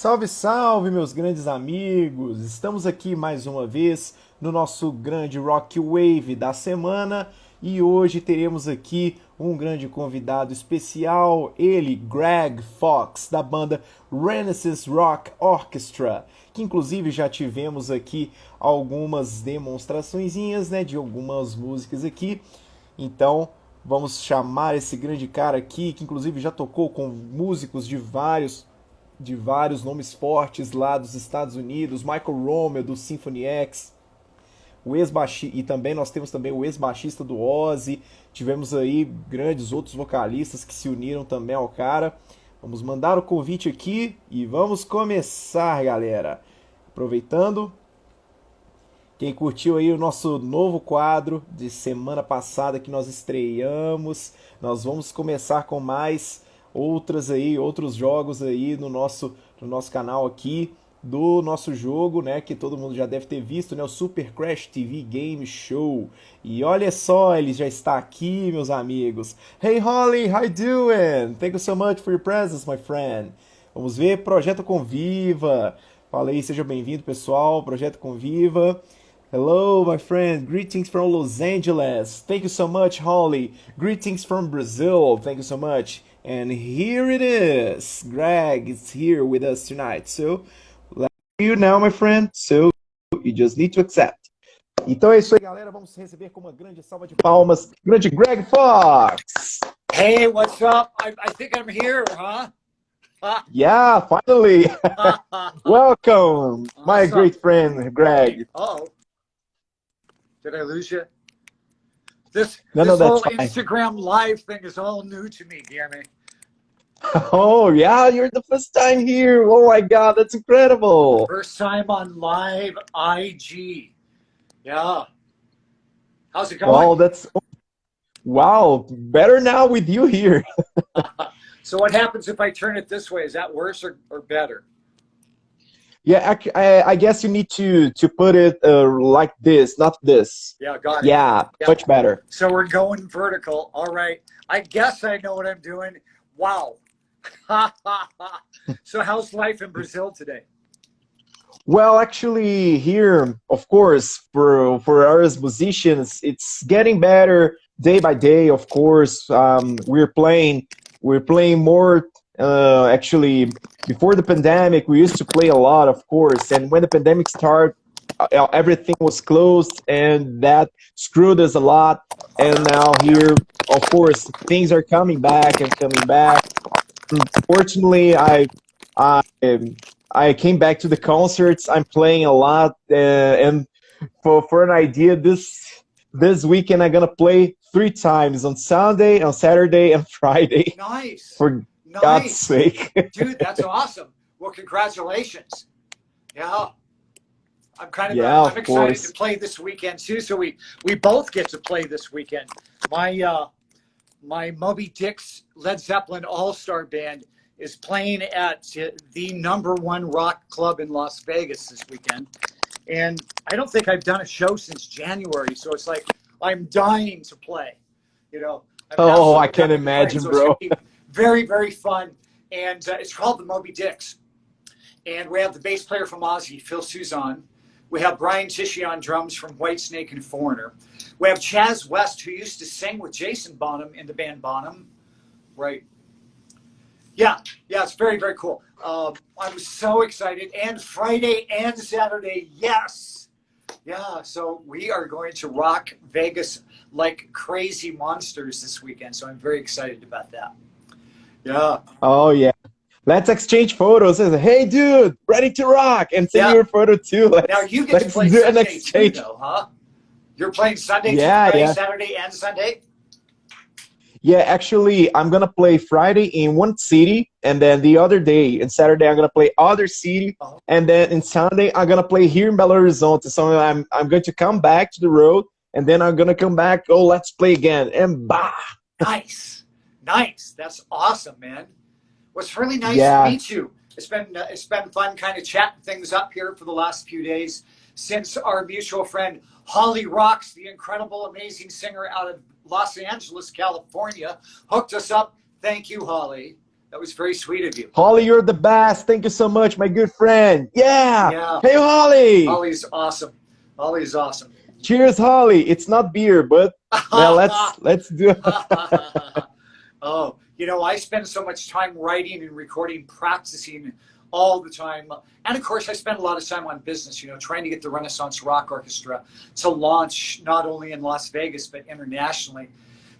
Salve, salve, meus grandes amigos! Estamos aqui mais uma vez no nosso grande Rock Wave da semana e hoje teremos aqui um grande convidado especial, ele, Gregg Fox, da banda Renaissance Rock Orchestra, que inclusive já tivemos aqui algumas demonstraçõezinhas, né, de algumas músicas aqui. Então, vamos chamar esse grande cara aqui, que inclusive já tocou com músicos de vários nomes fortes lá dos Estados Unidos, Michael Romeo do Symphony X, o ex-baixista, e também nós temos também o ex-baixista do Ozzy. Tivemos aí grandes outros vocalistas que se uniram também ao cara. Vamos mandar o convite aqui e vamos começar, galera. Aproveitando, quem curtiu aí o nosso novo quadro de semana passada que nós estreamos, nós vamos começar com mais outros jogos aí no nosso canal aqui do nosso jogo, né, que todo mundo já deve ter visto, né, o Super Crash TV Game Show. E olha só, ele já está aqui, meus amigos. Hey Holly, how you doing? Thank you so much for your presence, my friend. Vamos ver, Projeto Conviva. Fala aí, seja bem-vindo, pessoal. Projeto Conviva. Hello, my friend. Greetings from Los Angeles. Thank you so much, Holly. Greetings from Brazil. Thank you so much. And here it is. Greg is here with us tonight. So, let you now, my friend. So, you just need to accept. Então é isso aí, galera. Vamos receber com uma grande salva de palmas, grande Gregg Fox. Hey, what's up? I think I'm here, huh? Yeah, finally. Welcome, my Awesome. great friend, Greg. Uh-oh. Did I lose you? This No, this that's whole fine. Instagram live thing is all new to me, Guillermo. Oh, yeah, you're the first time here. Oh my God, that's incredible. First time on live IG. Yeah. How's it Wow, going? wow, better now with you here. So what happens if I turn it this way? Is that worse or better? Yeah, I guess you need to put it like this, not this. Yeah, got it. Yeah, Yeah. much better. So we're going vertical. All right. I guess I know what I'm doing. Wow. So how's life in Brazil today? Well, actually, here, of course, for us musicians, it's getting better day by day. Of course, we're playing more. Actually, before the pandemic, we used to play a lot, of course. And when the pandemic started, everything was closed, and that screwed us a lot. And now here, of course, things are coming back and coming back. Fortunately, I came back to the concerts. I'm playing a lot, and for an idea, this weekend I'm gonna play 3 times on Sunday, on Saturday, and Friday. Nice. For God's sake. Dude, that's awesome. Well, congratulations. Yeah. I'm kind of Yeah, I'm of excited course. to play this weekend too. So we both get to play this weekend. My Moby Dick's Led Zeppelin All-Star Band is playing at the #1 rock club in Las Vegas this weekend. And I don't think I've done a show since January, so it's like I'm dying to play. You know. Oh, I absolutely can dying to play. imagine, So bro. it's gonna be very, very fun. And it's called the Moby Dicks. And we have the bass player from Ozzy, Phil Suzanne. We have Brian Tichy on drums from Whitesnake and Foreigner. We have Chaz West, who used to sing with Jason Bonham in the band Bonham. Right. Yeah, it's very, very cool. I'm so excited. And Friday and Saturday, yes. Yeah, so we are going to rock Vegas like crazy monsters this weekend. So I'm very excited about that. Yeah. Oh yeah. Let's exchange photos. Hey, dude, ready to rock, and send Yeah. your photo too. Now you get to let's play do an Sunday too, exchange. though, huh? You're playing Sunday, Yeah, Friday, yeah. Saturday, and Sunday? Yeah, actually, I'm gonna play Friday in one city, and then the other day, and Saturday, I'm gonna play other city, Oh. and then in Sunday, I'm gonna play here in Belo Horizonte. So I'm going to come back to the road, and then I'm gonna come back. Oh, let's play again, and bah. Nice. That's awesome, man. Well, it's really nice Yeah. to meet you. It's been fun kind of chatting things up here for the last few days since our mutual friend Holly Rocks, the incredible, amazing singer out of Los Angeles, California, hooked us up. Thank you, Holly. That was very sweet of you. Holly, you're the best. Thank you so much, my good friend. Yeah. Yeah. Hey, Holly. Holly's awesome. Holly's awesome. Cheers, Holly. It's not beer, but well, let's do it. Oh, you know, I spend so much time writing and recording, practicing all the time. And of course, I spend a lot of time on business, you know, trying to get the Renaissance Rock Orchestra to launch not only in Las Vegas, but internationally.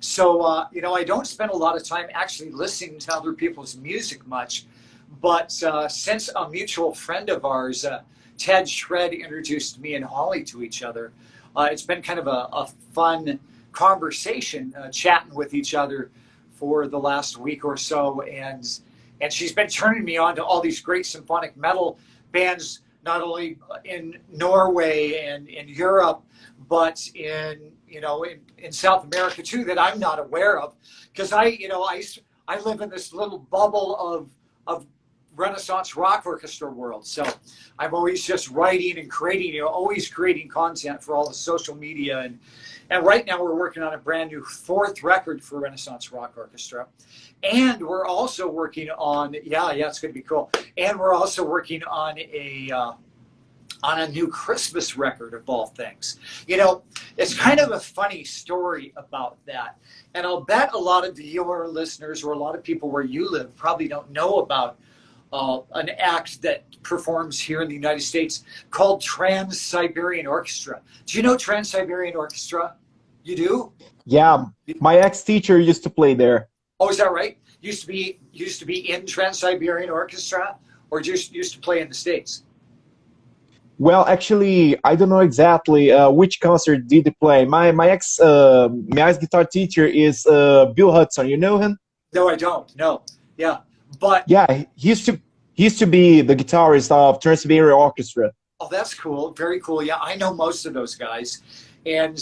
So, you know, I don't spend a lot of time actually listening to other people's music much. But since a mutual friend of ours, Ted Shred, introduced me and Holly to each other, it's been kind of a fun conversation, chatting with each other for the last week or so. And she's been turning me on to all these great symphonic metal bands, not only in Norway and in Europe, but in, you know, in South America too, that I'm not aware of. Because I live in this little bubble of Renaissance Rock Orchestra world. So I'm always just writing and creating, you know, always creating content for all the social media. And right now we're working on a brand new 4th record for Renaissance Rock Orchestra. And we're also working on, yeah, it's going to be cool. And we're also working on a new Christmas record, of all things. You know, it's kind of a funny story about that. And I'll bet a lot of your listeners, or a lot of people where you live, probably don't know about an act that performs here in the United States called Trans-Siberian Orchestra. Do you know Trans-Siberian Orchestra? You do? Yeah, my ex-teacher used to play there. Oh, is that right? Used to be in Trans-Siberian Orchestra, or just used to play in the States? Well, actually, I don't know exactly which concert did he play. My ex guitar teacher is Bill Hudson. You know him? No, I don't. No. Yeah. But yeah, he used to be the guitarist of Trans-Siberian Orchestra. Oh, that's cool. Very cool. Yeah, I know most of those guys. And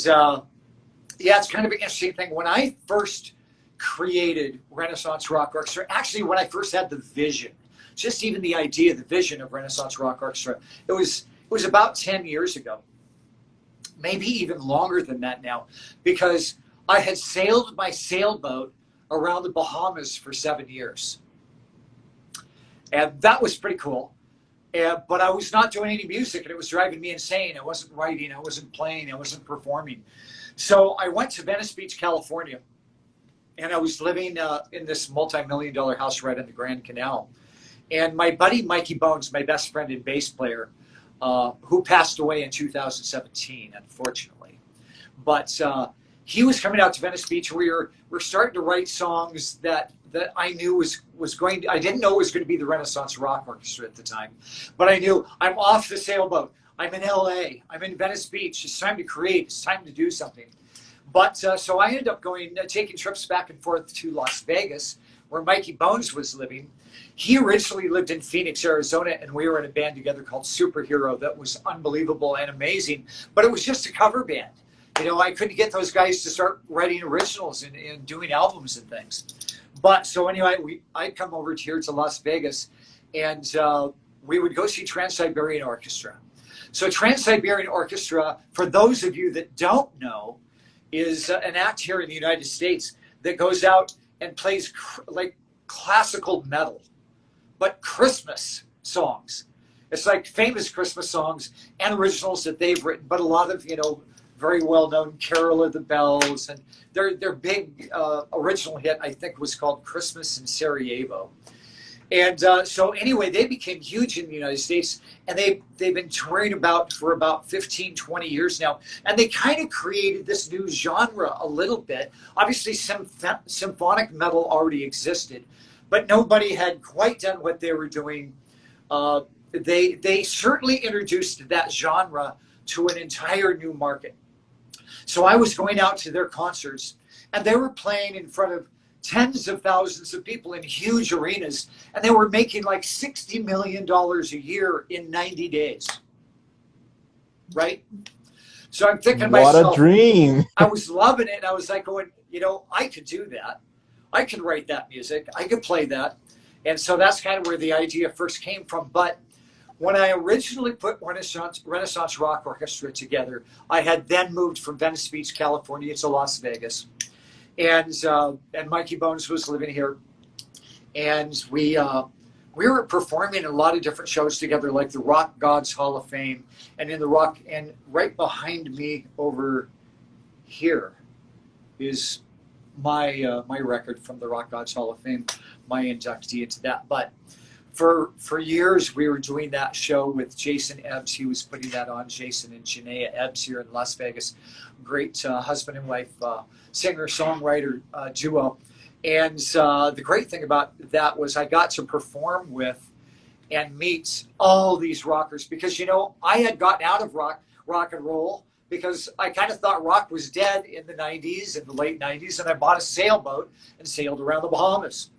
yeah, it's kind of an interesting thing. When I first created Renaissance Rock Orchestra, actually when I first had the vision, just even the idea, the vision of Renaissance Rock Orchestra, it was about 10 years ago, maybe even longer than that now, because I had sailed my sailboat around the Bahamas for 7 years. And that was pretty cool. But I was not doing any music, and it was driving me insane. I wasn't writing, I wasn't playing, I wasn't performing. So I went to Venice Beach, California, and I was living in this multi-million-dollar house right on the Grand Canal. And my buddy Mikey Bones, my best friend and bass player, who passed away in 2017, unfortunately. But he was coming out to Venice Beach. We're starting to write songs that I knew was going to, I didn't know it was going to be the Renaissance Rock Orchestra at the time, but I knew I'm off the sailboat. I'm in LA. I'm in Venice Beach. It's time to create. It's time to do something. But so I ended up taking trips back and forth to Las Vegas, where Mikey Bones was living. He originally lived in Phoenix, Arizona, and we were in a band together called Superhero that was unbelievable and amazing, but it was just a cover band. You know, I couldn't get those guys to start writing originals and doing albums and things. But so anyway, I'd come over here to Las Vegas, and we would go see Trans-Siberian Orchestra. So Trans-Siberian Orchestra, for those of you that don't know, is an act here in the United States that goes out and plays like classical metal, but Christmas songs. It's like famous Christmas songs and originals that they've written, but a lot of, you know, very well-known Carol of the Bells, and their big original hit, I think, was called Christmas in Sarajevo. And so anyway, they became huge in the United States, and they've been touring for about 15, 20 years now. And they kind of created this new genre a little bit. Obviously, symphonic metal already existed, but nobody had quite done what they were doing. They certainly introduced that genre to an entire new market. So I was going out to their concerts, and they were playing in front of tens of thousands of people in huge arenas, and they were making like $60 million a year in 90 days. Right? So I'm thinking to myself, what a dream. I was loving it. I was like going, you know, I could do that. I can write that music. I could play that. And so that's kind of where the idea first came from. But when I originally put Renaissance Rock Orchestra together, I had then moved from Venice Beach, California to Las Vegas. And Mikey Bones was living here. and we were performing in a lot of different shows together, like the Rock Gods Hall of Fame, and in the rock. And right behind me over here is my my record from the Rock Gods Hall of Fame, my inductee into that. But for years we were doing that show with Jason Ebbs. He was putting that on. Jason and Janaea Ebbs here in Las Vegas, great husband and wife, singer songwriter duo. And the great thing about that was I got to perform with and meet all these rockers, because, you know, I had gotten out of rock and roll because I kind of thought rock was dead in the 90s, in the late 90s, and I bought a sailboat and sailed around the Bahamas.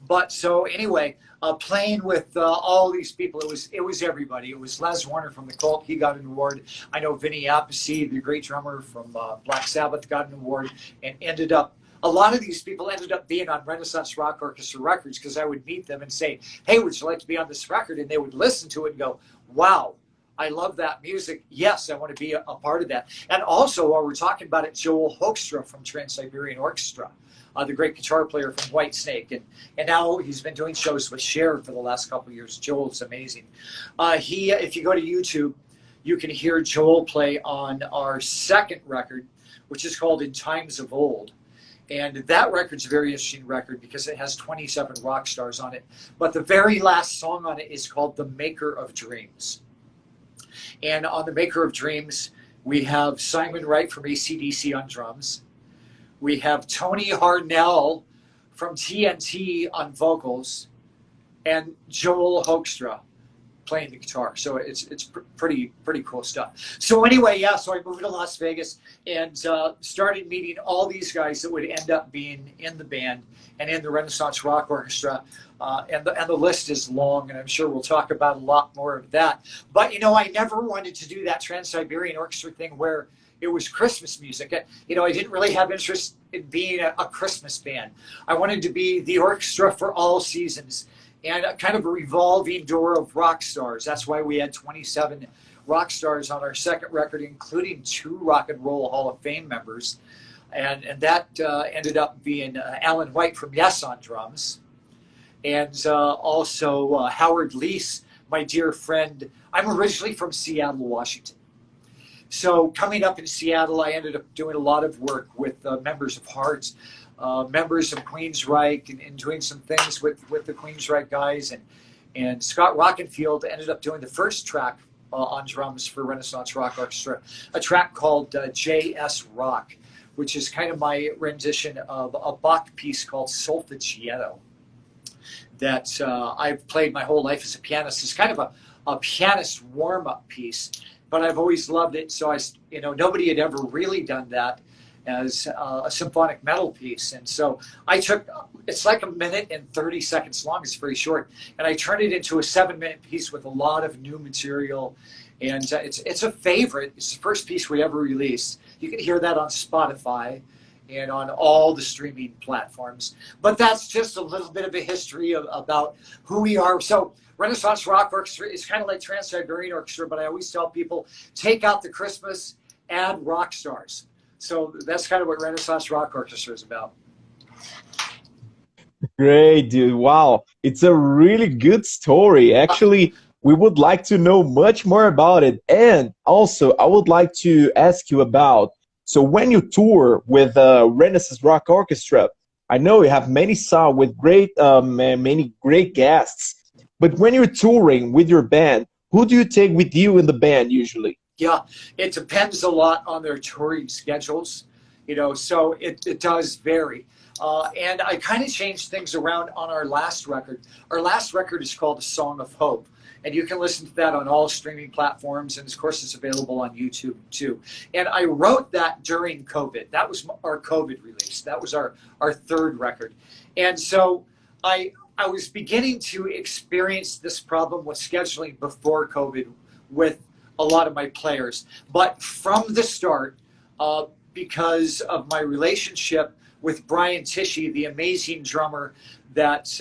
But so anyway, playing with all these people, it was everybody. It was Les Warner from the Cult. He got an award. I know Vinny Appice, the great drummer from Black Sabbath, got an award, and ended up, a lot of these people ended up being on Renaissance Rock Orchestra records, because I would meet them and say, hey, would you like to be on this record? And they would listen to it and go, wow, I love that music. Yes, I want to be a part of that. And also, while we're talking about it, Joel Hoekstra from Trans-Siberian Orchestra, the great guitar player from Whitesnake. And now he's been doing shows with Cher for the last couple of years. Joel's amazing. If you go to YouTube, you can hear Joel play on our second record, which is called In Times of Old. And that record's a very interesting record because it has 27 rock stars on it. But the very last song on it is called The Maker of Dreams. And on The Maker of Dreams, we have Simon Wright from ACDC on drums. We have Tony Harnell from TNT on vocals, and Joel Hoekstra playing the guitar. So it's pretty cool stuff. So anyway, yeah, so I moved to Las Vegas and started meeting all these guys that would end up being in the band and in the Renaissance Rock Orchestra. And the list is long, and I'm sure we'll talk about a lot more of that. But, you know, I never wanted to do that Trans-Siberian Orchestra thing where it was Christmas music. You know, I didn't really have interest in being a Christmas band. I wanted to be the orchestra for all seasons and a kind of a revolving door of rock stars. That's why we had 27 rock stars on our second record, including 2 Rock and Roll Hall of Fame members. And that ended up being Alan White from Yes on drums. And also Howard Leese, my dear friend. I'm originally from Seattle, Washington. So coming up in Seattle, I ended up doing a lot of work with members of Hearts, members of Queensryche, and doing some things with the Queensryche guys. And Scott Rockenfield ended up doing the first track on drums for Renaissance Rock Orchestra, a track called J.S. Rock, which is kind of my rendition of a Bach piece called Solfeggietto that I've played my whole life as a pianist. It's kind of a pianist warm-up piece, but I've always loved it. So nobody had ever really done that as a symphonic metal piece. And so I took, it's like 1 minute and 30 seconds long. It's very short. And I turned it into a 7-minute piece with a lot of new material. And it's a favorite. It's the first piece we ever released. You can hear that on Spotify and on all the streaming platforms. But that's just a little bit of a history about who we are. So Renaissance Rock Orchestra is kind of like Trans-Siberian Orchestra, but I always tell people, take out the Christmas, add rock stars. So that's kind of what Renaissance Rock Orchestra is about. Great, dude. Wow. It's a really good story. Actually, we would like to know much more about it. And also, I would like to ask you about, so when you tour with Renaissance Rock Orchestra, I know you have many songs with many great guests. But when you're touring with your band, who do you take with you in the band usually? Yeah, it depends a lot on their touring schedules, so it does vary. And I kind of changed things around on our last record. Our last record is called A Song of Hope, and you can listen to that on all streaming platforms, and of course it's available on YouTube too. And I wrote that during COVID. That was our COVID release. That was our third record. And so I was beginning to experience this problem with scheduling before COVID with a lot of my players. But from the start, because of my relationship with Brian Tichy, the amazing drummer that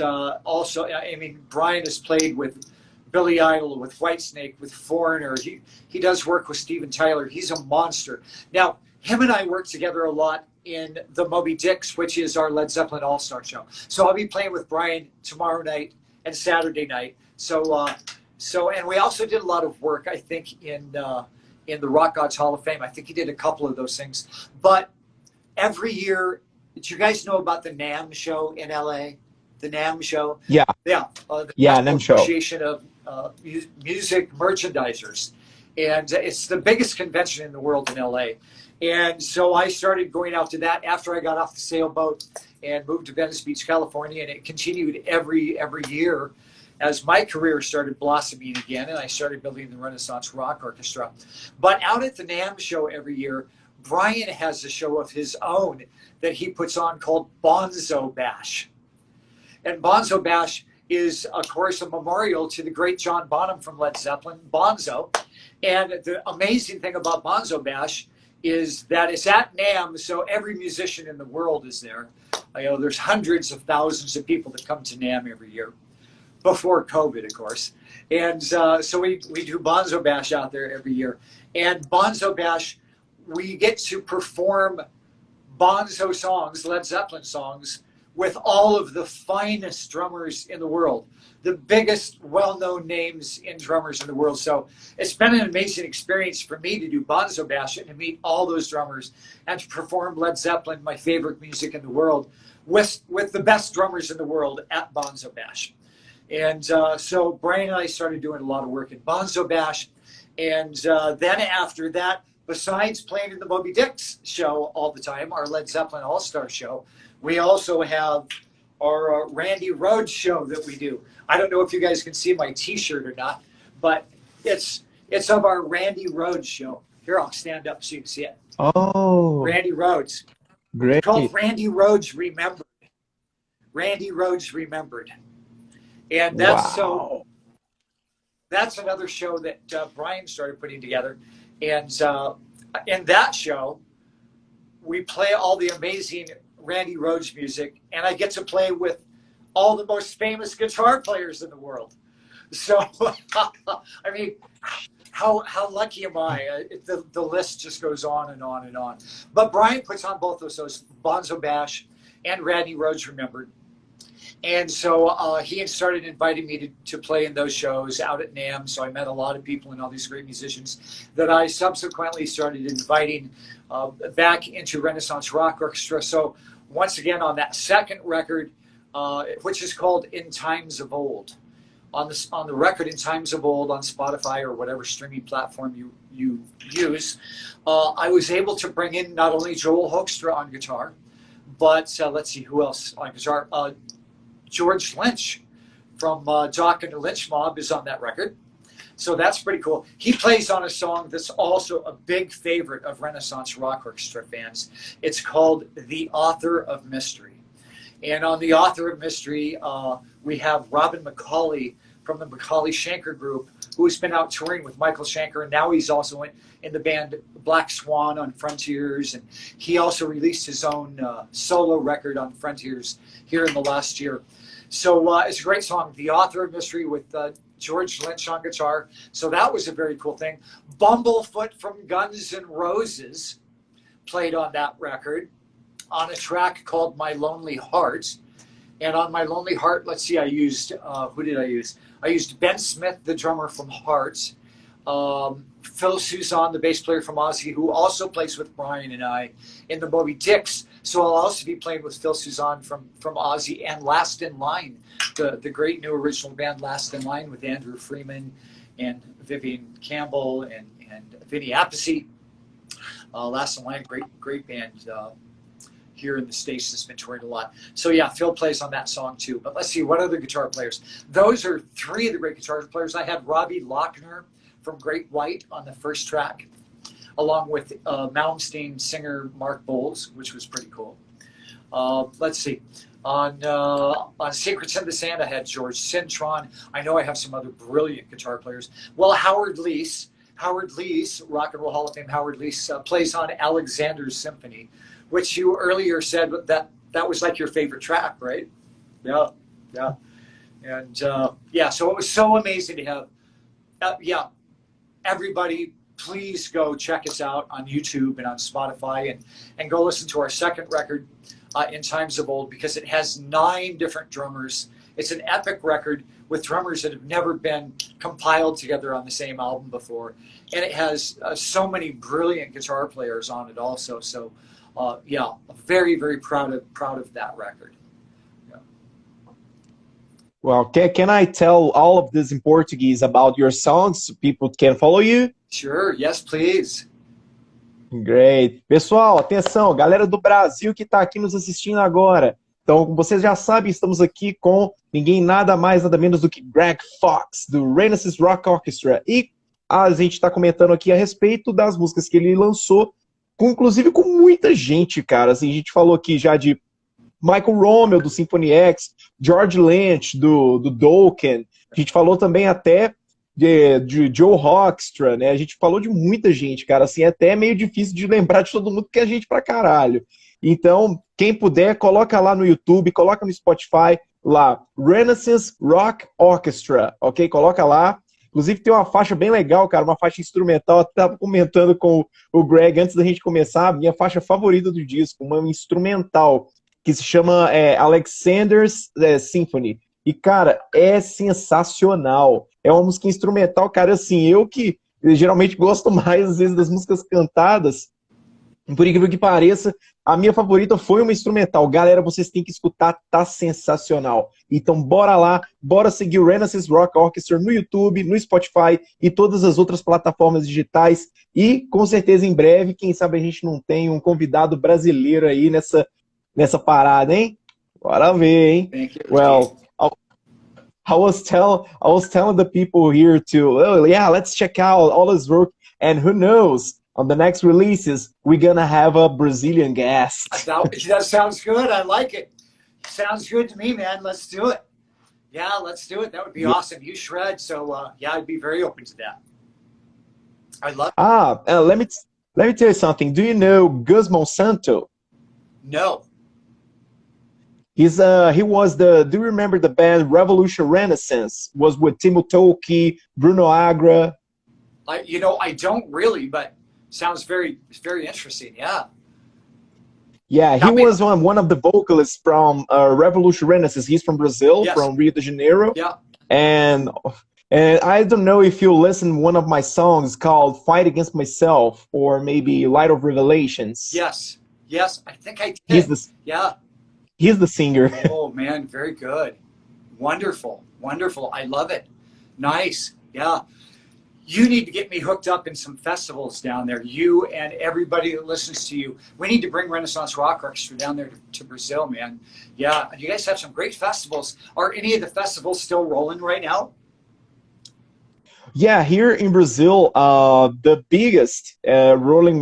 Brian has played with Billy Idol, with Whitesnake, with Foreigner. He does work with Steven Tyler. He's a monster. Now, him and I work together a lot in the Moby Dicks, which is our Led Zeppelin All-Star show. So I'll be playing with Brian tomorrow night and Saturday night. And we also did a lot of work, I think, in the Rock Gods Hall of Fame. I think he did a couple of those things. But every year, do you guys know about the NAMM show in LA? The NAMM show? Yeah. Yeah. The NAMM show. Association of Music Merchandisers. And it's the biggest convention in the world in LA. And so I started going out to that after I got off the sailboat and moved to Venice Beach, California. And it continued every year as my career started blossoming again, and I started building the Renaissance Rock Orchestra. But out at the NAMM show every year, Brian has a show of his own that he puts on called Bonzo Bash. And Bonzo Bash is, of course, a memorial to the great John Bonham from Led Zeppelin, Bonzo. And the amazing thing about Bonzo Bash is that it's at NAMM, so every musician in the world is there. There's hundreds of thousands of people that come to NAMM every year. Before COVID, of course. And so we do Bonzo Bash out there every year. And Bonzo Bash, we get to perform Bonzo songs, Led Zeppelin songs, with all of the finest drummers in the world, the biggest well-known names in drummers in the world. So it's been an amazing experience for me to do Bonzo Bash and to meet all those drummers and to perform Led Zeppelin, my favorite music in the world, with the best drummers in the world at Bonzo Bash. And so Brian and I started doing a lot of work in Bonzo Bash. And then after that, besides playing in the Moby Dicks show all the time, our Led Zeppelin All-Star show, we also have our Randy Rhoads show that we do. I don't know if you guys can see my T-shirt or not, but it's of our Randy Rhoads show. Here, I'll stand up so you can see it. Oh. Randy Rhoads. Great. It's called Randy Rhoads Remembered. Randy Rhoads Remembered. And that's that's another show that Brian started putting together. And in that show, we play all the amazing Randy Rhoads music, and I get to play with all the most famous guitar players in the world. So, I mean, how lucky am I? The list just goes on and on and on. But Brian puts on both of those, Bonzo Bash and Randy Rhoads Remembered. And so he had started inviting me to play in those shows out at NAMM. So I met a lot of people and all these great musicians that I subsequently started inviting back into Renaissance Rock Orchestra. So once again, on that second record, which is called In Times of Old, on the record In Times of Old on Spotify or whatever streaming platform you use, I was able to bring in not only Joel Hoekstra on guitar, but let's see who else on guitar. George Lynch from Dokken and Lynch Mob is on that record. So that's pretty cool. He plays on a song that's also a big favorite of Renaissance Rock Orchestra fans. It's called The Author of Mystery. And on The Author of Mystery, we have Robin McCauley from the McCauley Schenker Group, who's been out touring with Michael Schenker, and now he's also in the band Black Swan on Frontiers, and he also released his own solo record on Frontiers here in the last year. So it's a great song, The Author of Mystery, with George Lynch on guitar. So that was a very cool thing. Bumblefoot from Guns N' Roses played on that record on a track called My Lonely Heart. And on My Lonely Heart, let's see, I used, who did I use? I used Ben Smith, the drummer from Heart, Phil Soussan, the bass player from Ozzy, who also plays with Brian and I in the Moby Dicks. So I'll also be playing with Phil Soussan from Ozzy, and Last in Line, the great new original band Last in Line with Andrew Freeman and Vivian Campbell and Vinny Appice. Last in Line, great band here in the States that's been touring a lot. So yeah, Phil plays on that song too. But let's see, what other guitar players? Those are three of the great guitar players. I had Robbie Lochner from Great White on the first track, along with Malmsteen singer Mark Boals, which was pretty cool. Let's see. On Secrets in the Sand, I had George Cintron. I know I have some other brilliant guitar players. Well, Howard Leese, Rock and Roll Hall of Fame Howard Leese, plays on Alexander's Symphony, which you earlier said that was like your favorite track, right? Yeah. And yeah, so it was so amazing to have, everybody please go check us out on YouTube and on Spotify, and go listen to our second record, In Times of Old, because it has 9 different drummers. It's an epic record with drummers that have never been compiled together on the same album before. And it has so many brilliant guitar players on it also. So, yeah, very, very proud of that record. Yeah. Well, can I tell all of this in Portuguese about your songs so people can follow you? Sure, yes, please. Great. Pessoal, atenção, galera do Brasil que está aqui nos assistindo agora. Então, como vocês já sabem, estamos aqui com ninguém nada mais, nada menos do que Gregg Fox, do Renaissance Rock Orchestra. E a gente está comentando aqui a respeito das músicas que ele lançou, inclusive com muita gente, cara. Assim, a gente falou aqui já de Michael Romeo, do Symphony X, George Lynch, do Dokken. A gente falou também até de Joe Hoekstra, né? A gente falou de muita gente, cara. Assim, é até meio difícil de lembrar de todo mundo, que é gente pra caralho. Então, quem puder, coloca lá no YouTube, coloca no Spotify, lá, Renaissance Rock Orchestra, ok? Coloca lá. Inclusive tem uma faixa bem legal, cara, uma faixa instrumental. Eu estava comentando com o Greg antes da gente começar, a minha faixa favorita do disco, uma instrumental, que se chama Alexander's Symphony. E, cara, é sensacional. É uma música instrumental, cara, assim, eu que geralmente gosto mais, às vezes, das músicas cantadas, por incrível que pareça, a minha favorita foi uma instrumental. Galera, vocês têm que escutar, tá sensacional. Então, bora lá, bora seguir o Renaissance Rock Orchestra no YouTube, no Spotify e todas as outras plataformas digitais. E, com certeza, em breve, quem sabe a gente não tem um convidado brasileiro aí nessa parada, hein? Bora ver, hein? Well, I was telling the people here to, oh, yeah, let's check out all his work, and who knows, on the next releases, we're gonna have a Brazilian guest. That sounds good. I like it. Sounds good to me, man. Let's do it. Yeah, let's do it. That would be awesome. You shred, so yeah, I'd be very open to that. I love it. Let me tell you something. Do you know Gus Monsanto? No. He was do you remember the band Revolution Renaissance? Was with Timo Tolkki, Bruno Agra. I don't really, but sounds very, very interesting. Yeah. Yeah, he was one of the vocalists from Revolution Renaissance. He's from Brazil, yes, from Rio de Janeiro. Yeah. And I don't know if you listen to one of my songs called Fight Against Myself, or maybe Light of Revelations. Yes. Yes, I think I did. He's the singer. Oh, man, very good. Wonderful. Wonderful. I love it. Nice. Yeah. You need to get me hooked up in some festivals down there. You and everybody that listens to you. We need to bring Renaissance Rock Orchestra down there to Brazil, man. Yeah, you guys have some great festivals. Are any of the festivals still rolling right now? Yeah, here in Brazil, the biggest rolling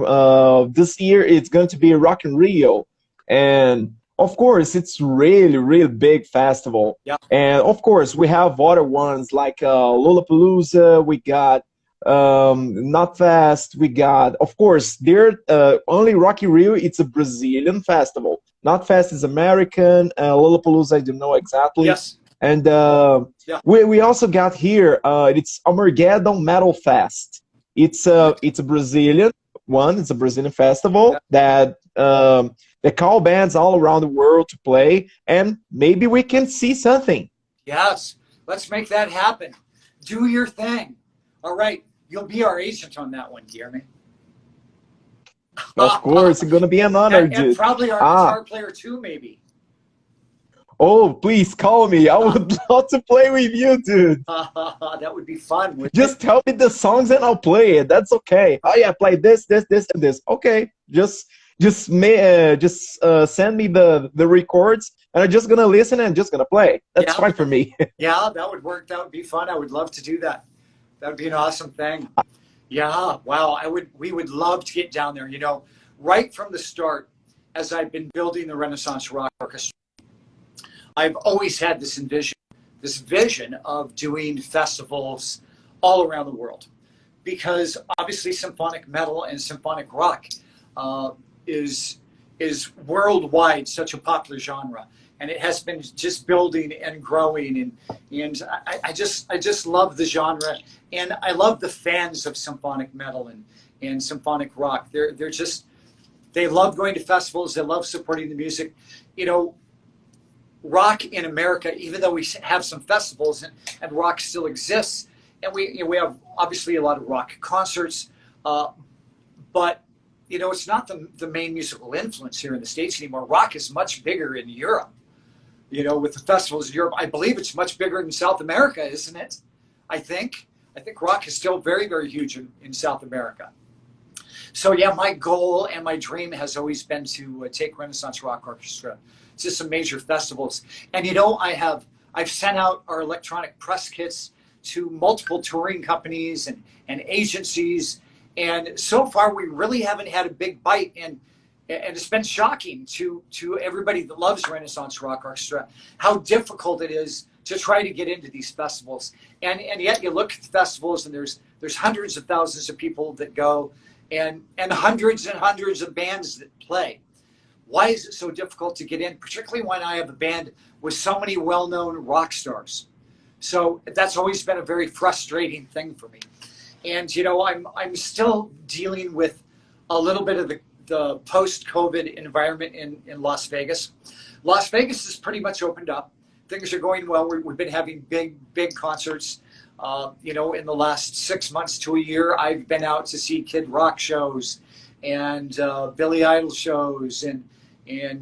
this year, it's going to be Rock in Rio. And of course, it's really, really big festival. Yeah. And of course, we have other ones like Lollapalooza. We got Knotfest. We got, of course, there only Rock in Rio. It's a Brazilian festival. Knotfest is American. Lollapalooza, I don't know exactly. Yes. And we also got here. It's Armageddon Metal Fest. It's a Brazilian one. It's a Brazilian festival that. They call bands all around the world to play, and maybe we can see something. Yes, let's make that happen. Do your thing. All right, you'll be our agent on that one, Guillermo. Of course, it's going to be an honor, dude. And probably our guitar player too, maybe. Oh, please call me. I would love to play with you, dude. That would be fun. Just tell me the songs and I'll play it. That's okay. Oh yeah, play this, and this. Okay, just send me the records, and I'm just gonna listen and just gonna play. That's fine for me. Yeah, that would work. That would be fun. I would love to do that. That would be an awesome thing. Yeah, wow. We would love to get down there. Right from the start, as I've been building the Renaissance Rock Orchestra, I've always had this vision of doing festivals all around the world, because obviously symphonic metal and symphonic rock is is worldwide such a popular genre, and it has been just building and growing, and I just love the genre, and I love the fans of symphonic metal and symphonic rock. They love going to festivals. They love supporting the music. You know, rock in America, even though we have some festivals and rock still exists, and we have obviously a lot of rock concerts, but you know, it's not the main musical influence here in the States anymore. Rock is much bigger in Europe. You know, with the festivals in Europe, I believe it's much bigger in South America, isn't it? I think rock is still very, very huge in South America. So yeah, my goal and my dream has always been to take Renaissance Rock Orchestra to some major festivals. And you know, I've sent out our electronic press kits to multiple touring companies and agencies. And so far, we really haven't had a big bite, and it's been shocking to everybody that loves Renaissance Rock Orchestra how difficult it is to try to get into these festivals. And yet you look at the festivals, and there's hundreds of thousands of people that go, and hundreds of bands that play. Why is it so difficult to get in, particularly when I have a band with so many well-known rock stars? So that's always been a very frustrating thing for me. And you know, I'm still dealing with a little bit of the post-COVID environment in Las Vegas. Las Vegas is pretty much opened up. Things are going well. We've been having big concerts. You know, in the last 6 months to a year, I've been out to see Kid Rock shows and Billy Idol shows and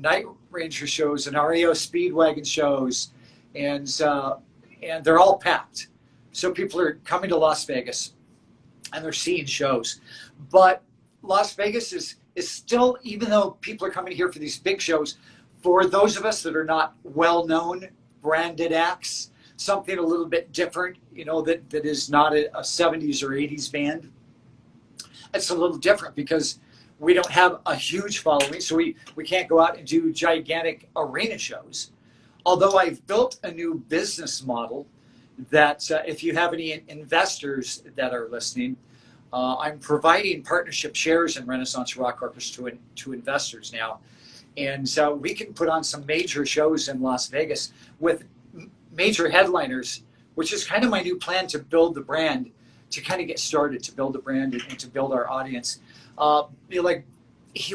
Night Ranger shows and REO Speedwagon shows, and they're all packed. So people are coming to Las Vegas and they're seeing shows. But Las Vegas is still, even though people are coming here for these big shows, for those of us that are not well-known branded acts, something a little bit different, you know, that is not a 70s or 80s band, it's a little different because we don't have a huge following, so we can't go out and do gigantic arena shows. Although I've built a new business model that if you have any investors that are listening, I'm providing partnership shares in Renaissance Rock Orchestra to investors now. And so we can put on some major shows in Las Vegas with major headliners, which is kind of my new plan to build the brand, to kind of get started, to build the brand and to build our audience. You know, like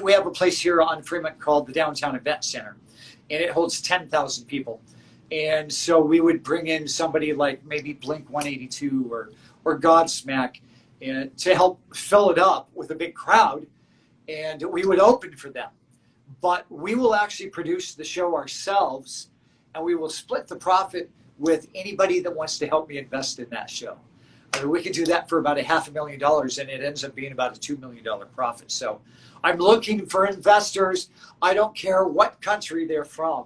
we have a place here on Fremont called the Downtown Event Center, and it holds 10,000 people. And so we would bring in somebody like maybe Blink 182 or Godsmack and to help fill it up with a big crowd, and we would open for them. But we will actually produce the show ourselves, and we will split the profit with anybody that wants to help me invest in that show. I mean, we can do that for about $500,000, and it ends up being about a $2 million profit. So I'm looking for investors. I don't care what country they're from.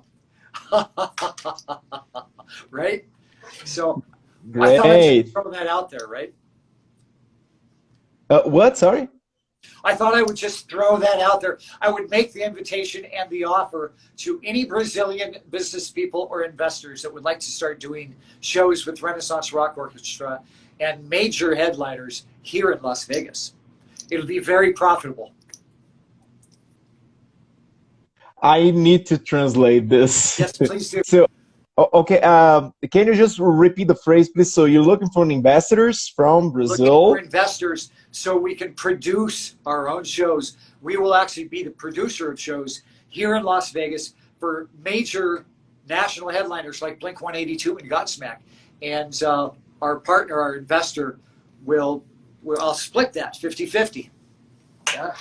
Right? So Great. I thought I'd just throw that out there, right? What? Sorry? I thought I would just throw that out there. I would make the invitation and the offer to any Brazilian business people or investors that would like to start doing shows with Renaissance Rock Orchestra and major headliners here in Las Vegas. It'll be very profitable. I need to translate this. Yes, please do. So, okay, can you just repeat the phrase, please? So you're looking for investors from Brazil? Looking for investors so we can produce our own shows. We will actually be the producer of shows here in Las Vegas for major national headliners like Blink 182 and Godsmack. And our partner, our investor, I'll split that 50-50. Yeah.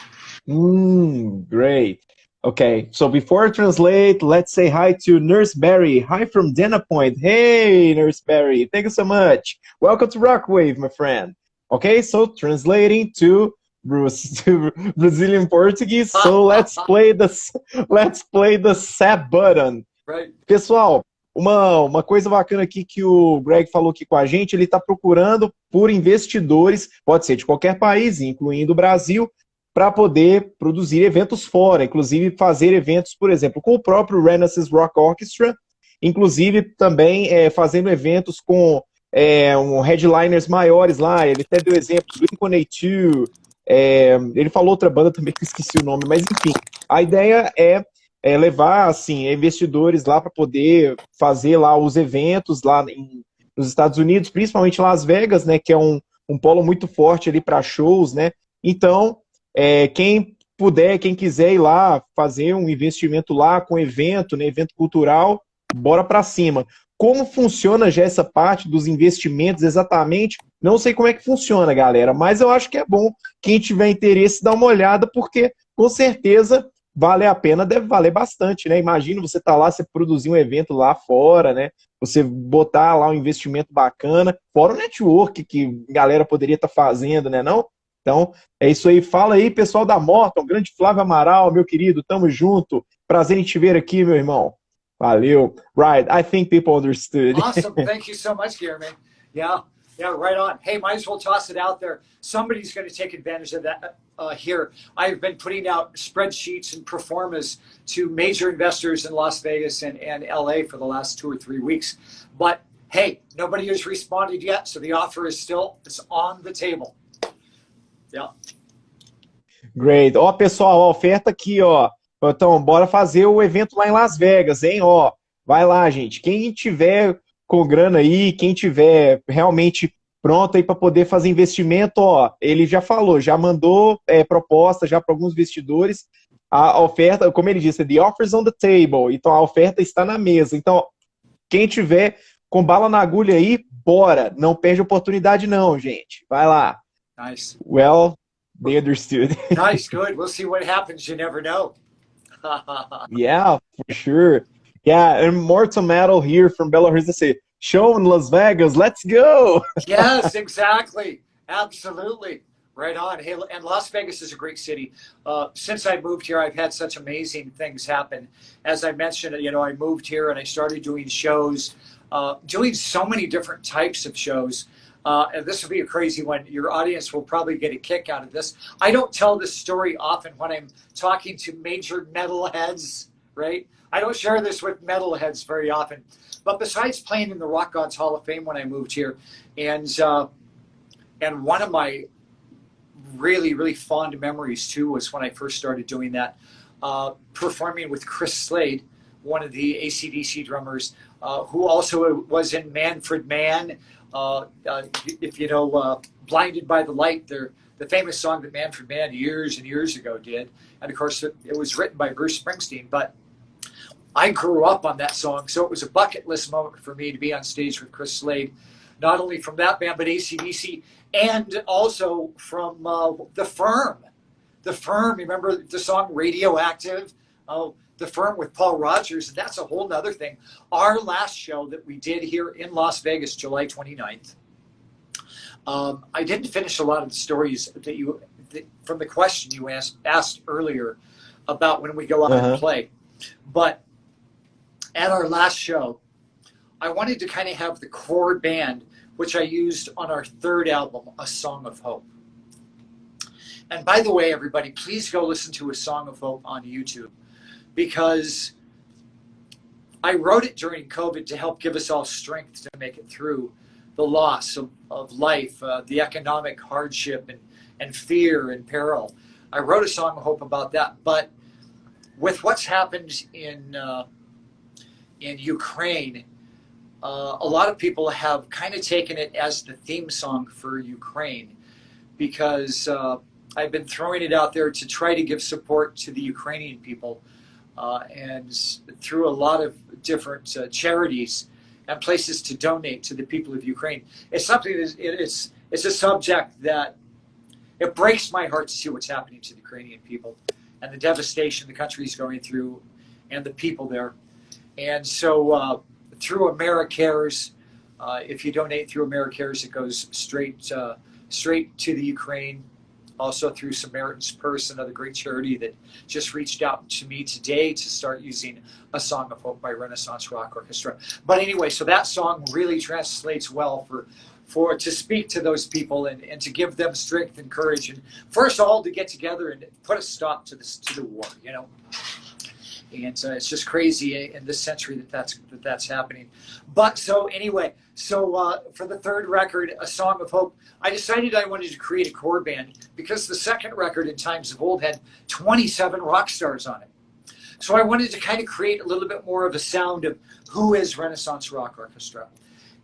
Great. Okay, so before I translate, let's say hi to Nurse Barry. Hi from Dana Point. Hey, Nurse Barry. Thank you so much. Welcome to Rockwave, my friend. Okay, so translating to Brazilian Portuguese. So let's play the Sab button. Right. Pessoal, uma coisa bacana aqui que o Greg falou aqui com a gente, ele está procurando por investidores, pode ser de qualquer país, incluindo o Brasil, para poder produzir eventos fora, inclusive fazer eventos, por exemplo, com o próprio Renaissance Rock Orchestra, inclusive também fazendo eventos com headliners maiores lá. Ele até deu exemplo do Blink 182, ele falou outra banda também que eu esqueci o nome, mas enfim, A ideia é levar assim investidores lá para poder fazer lá os eventos lá nos Estados Unidos, principalmente Las Vegas, né, que é um polo muito forte ali para shows, né? Então, quem puder, quem quiser ir lá fazer um investimento lá com evento, né, evento cultural, bora para cima. Como funciona já essa parte dos investimentos exatamente? Não sei como é que funciona, galera, mas eu acho que é bom quem tiver interesse dar uma olhada, porque com certeza vale a pena, deve valer bastante, né? Imagina você tá lá, você produzir um evento lá fora, né? Você botar lá um investimento bacana, fora o network que a galera poderia estar fazendo, né, não? Então, é isso aí. Fala aí, pessoal da Morton, grande Flávio Amaral, meu querido, tamo junto. Prazer em te ver aqui, meu irmão. Valeu. Right, I think people understood. Awesome. Thank you so much, Gary, man. Yeah, right on. Hey, might as well toss it out there. Somebody's going to take advantage of that here. I've been putting out spreadsheets and performas to major investors in Las Vegas and LA for the last 2 or 3 weeks. But hey, nobody has responded yet, so the offer is still on the table. Yeah. Great. Ó, pessoal, a oferta aqui, ó. Então, bora fazer o evento lá em Las Vegas, hein? Ó, vai lá, gente. Quem tiver com grana aí, quem tiver realmente pronto aí para poder fazer investimento, ó, ele já falou, já mandou proposta já para alguns investidores. A oferta, como ele disse, the offer's on the table. Então, a oferta está na mesa. Então, quem tiver com bala na agulha aí, bora. Não perde oportunidade não, gente. Vai lá. Nice. Well, they understood. Nice, good. We'll see what happens. You never know. Yeah, for sure. Yeah, and Mortal Metal here from Belo Horizonte. Show in Las Vegas. Let's go. Yes, exactly. Absolutely. Right on. Hey, and Las Vegas is a great city. Since I moved here, I've had such amazing things happen. As I mentioned, I moved here and I started doing shows, doing so many different types of shows. And this will be a crazy one. Your audience will probably get a kick out of this. I don't tell this story often when I'm talking to major metalheads, right? I don't share this with metalheads very often. But besides playing in the Rock Gods Hall of Fame when I moved here, and one of my really, really fond memories too was when I first started doing that, performing with Chris Slade, one of the ACDC drummers, who also was in Manfred Mann. If you know Blinded by the Light, the famous song that Manfred Mann years and years ago did. And of course, it was written by Bruce Springsteen. But I grew up on that song, so it was a bucket list moment for me to be on stage with Chris Slade, not only from that band, but ACDC, and also from The Firm. The Firm, remember the song Radioactive? Oh, The Firm with Paul Rogers, and that's a whole nother thing. Our last show that we did here in Las Vegas, July 29th, I didn't finish a lot of the stories from the question you asked earlier about when we go out and play. But at our last show, I wanted to kind of have the core band, which I used on our third album, A Song of Hope. And by the way, everybody, please go listen to A Song of Hope on YouTube, because I wrote it during COVID to help give us all strength to make it through the loss of life, the economic hardship and fear and peril. I wrote A Song of Hope about that. But with what's happened in Ukraine, a lot of people have kind of taken it as the theme song for Ukraine, because I've been throwing it out there to try to give support to the Ukrainian people, and through a lot of different charities and places to donate to the people of Ukraine. It's something that it's a subject that it breaks my heart to see what's happening to the Ukrainian people and the devastation the country is going through and the people there. And so through AmeriCares, if you donate through AmeriCares, it goes straight to the Ukraine. Also through Samaritan's Purse, another great charity that just reached out to me today to start using A Song of Hope by Renaissance Rock Orchestra. But anyway, so that song really translates well for to speak to those people and to give them strength and courage, and for us all to get together and put a stop to the war, And it's just crazy in this century that's happening. But so anyway, for the third record, A Song of Hope, I decided I wanted to create a core band because the second record, In Times of Old, had 27 rock stars on it. So I wanted to kind of create a little bit more of a sound of who is Renaissance Rock Orchestra.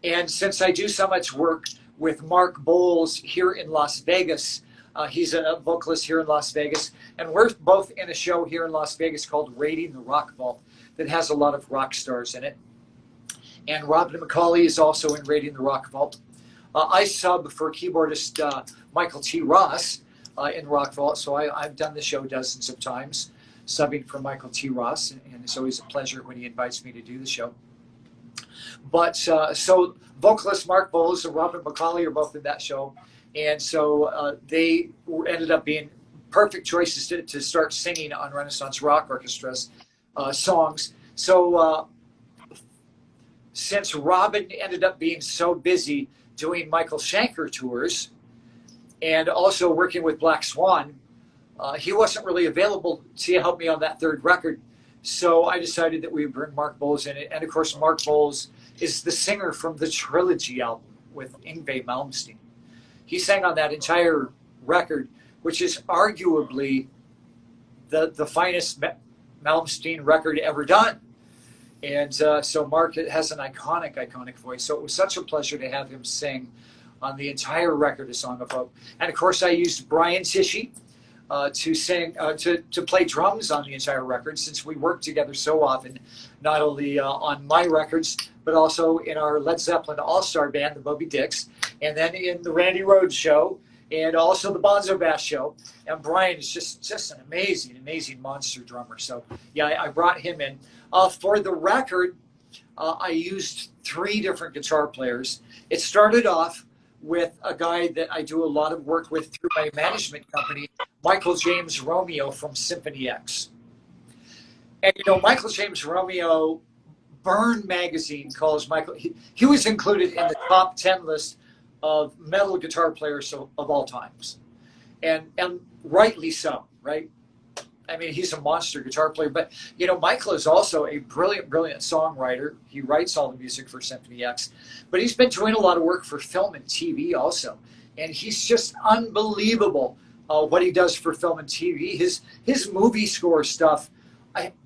And since I do so much work with Mark Boals here in Las Vegas, he's a vocalist here in Las Vegas, and we're both in a show here in Las Vegas called Raiding the Rock Vault that has a lot of rock stars in it. And Robin McCauley is also in Raiding the Rock Vault. I sub for keyboardist Michael T. Ross in Rock Vault, so I've done the show dozens of times, subbing for Michael T. Ross, and it's always a pleasure when he invites me to do the show. But so vocalist Mark Boals and Robin McCauley are both in that show. And so they ended up being perfect choices to start singing on Renaissance Rock Orchestra's songs. So since Robin ended up being so busy doing Michael Schenker tours and also working with Black Swan, he wasn't really available to help me on that third record. So I decided that we would bring Mark Boals in it. And of course, Mark Boals is the singer from the Trilogy album with Yngwie Malmsteen. He sang on that entire record, which is arguably the finest Malmsteen record ever done. And so Mark has an iconic voice. So it was such a pleasure to have him sing on the entire record, A Song of Hope. And of course, I used Brian Tichy to sing, to play drums on the entire record, since we work together so often, not only on my records, but also in our Led Zeppelin all-star band, the Moby Dicks, and then in the Randy Rhoads show, and also the Bonzo Bash show. And Brian is just an amazing monster drummer. So yeah, I brought him in. For the record, I used 3 different guitar players. It started off with a guy that I do a lot of work with through my management company, Michael James Romeo from Symphony X. And you know, Michael James Romeo, Burn magazine calls Michael, he was included in the top 10 list of metal guitar players of all times. And rightly so, right? I mean, he's a monster guitar player, but you know, Michael is also a brilliant songwriter. He writes all the music for Symphony X, but he's been doing a lot of work for film and TV also. And he's just unbelievable what he does for film and TV. His movie score stuff,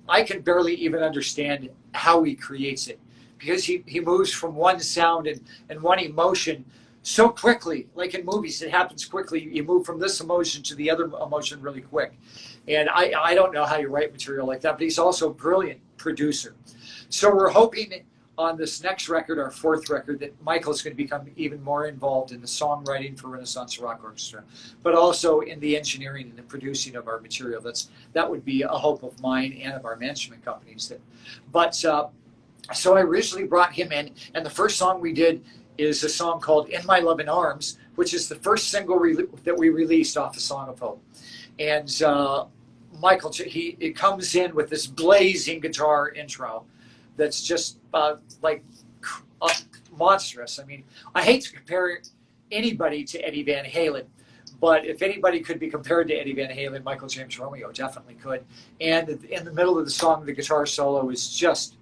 I can barely even understand how he creates it, because he moves from one sound and one emotion so quickly. Like in movies, it happens quickly. You move from this emotion to the other emotion really quick. And I don't know how you write material like that, but he's also a brilliant producer. So we're hoping on this next record, our 4th record, that Michael's going to become even more involved in the songwriting for Renaissance Rock Orchestra, but also in the engineering and the producing of our material. That would be a hope of mine and of our management companies. So I originally brought him in, and the first song we did is a song called In My Loving Arms, which is the first single that we released off the Song of Hope. And Michael, he comes in with this blazing guitar intro that's just like monstrous. I mean, I hate to compare anybody to Eddie Van Halen, but if anybody could be compared to Eddie Van Halen, Michael James Romeo definitely could. And in the middle of the song, the guitar solo is just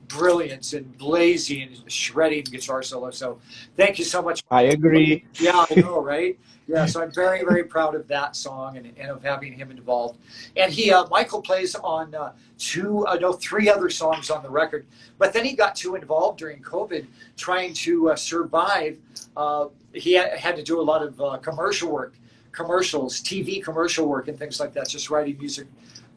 brilliant and blazing and shredding guitar solo. So thank you so much. I agree. Yeah, I know, right? Yeah, so I'm very proud of that song and of having him involved. And Michael plays on 3 other songs on the record. But then he got too involved during COVID trying to survive. He had to do a lot of commercials, TV commercial work and things like that, just writing music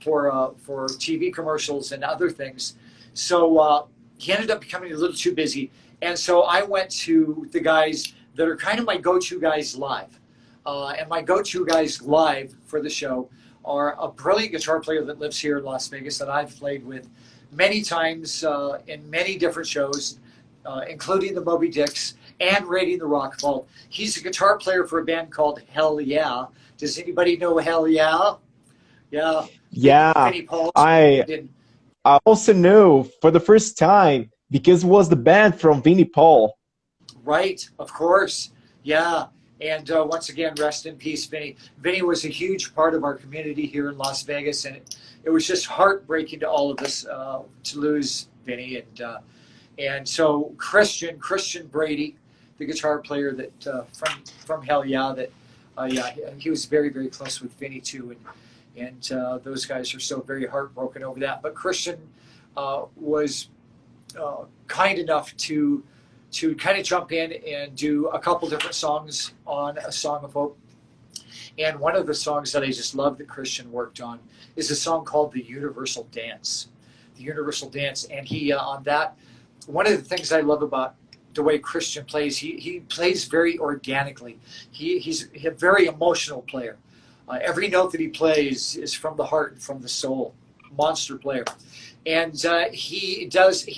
for TV commercials and other things. So he ended up becoming a little too busy. And so I went to the guys that are kind of my go-to guys live. And my go-to guys live for the show are a brilliant guitar player that lives here in Las Vegas that I've played with many times in many different shows, including the Moby Dicks and Raiding the Rock Vault. He's a guitar player for a band called Hell Yeah. Does anybody know Hell Yeah? Yeah. Yeah. I also know for the first time, because it was the band from Vinnie Paul. Right, of course. Yeah. And once again, rest in peace, Vinnie. Vinnie was a huge part of our community here in Las Vegas, and it was just heartbreaking to all of us to lose Vinny. And so Christian Brady, the guitar player that from Hell Yeah, that he was very, very close with Vinny too, and those guys are so very heartbroken over that. But Christian was kind enough to kind of jump in and do a couple different songs on A Song of Hope. And one of the songs that I just love that Christian worked on is a song called The Universal Dance. The Universal Dance. And he, on that, one of the things I love about the way Christian plays, he plays very organically. He's a very emotional player. Every note that he plays is from the heart and from the soul. Monster player. And he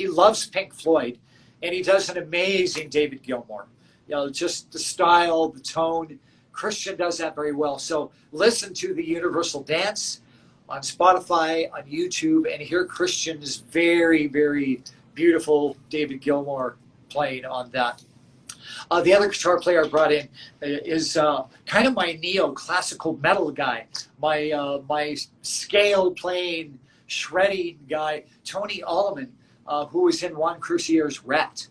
loves Pink Floyd, and he does an amazing David Gilmour. You know, just the style, the tone. Christian does that very well. So listen to The Universal Dance on Spotify, on YouTube, and hear Christian's very, very beautiful David Gilmour playing on that. The other guitar player I brought in is kind of my neo-classical metal guy, my scale playing, shredding guy, Tony Alleman, who was in Juan Crucier's Rat.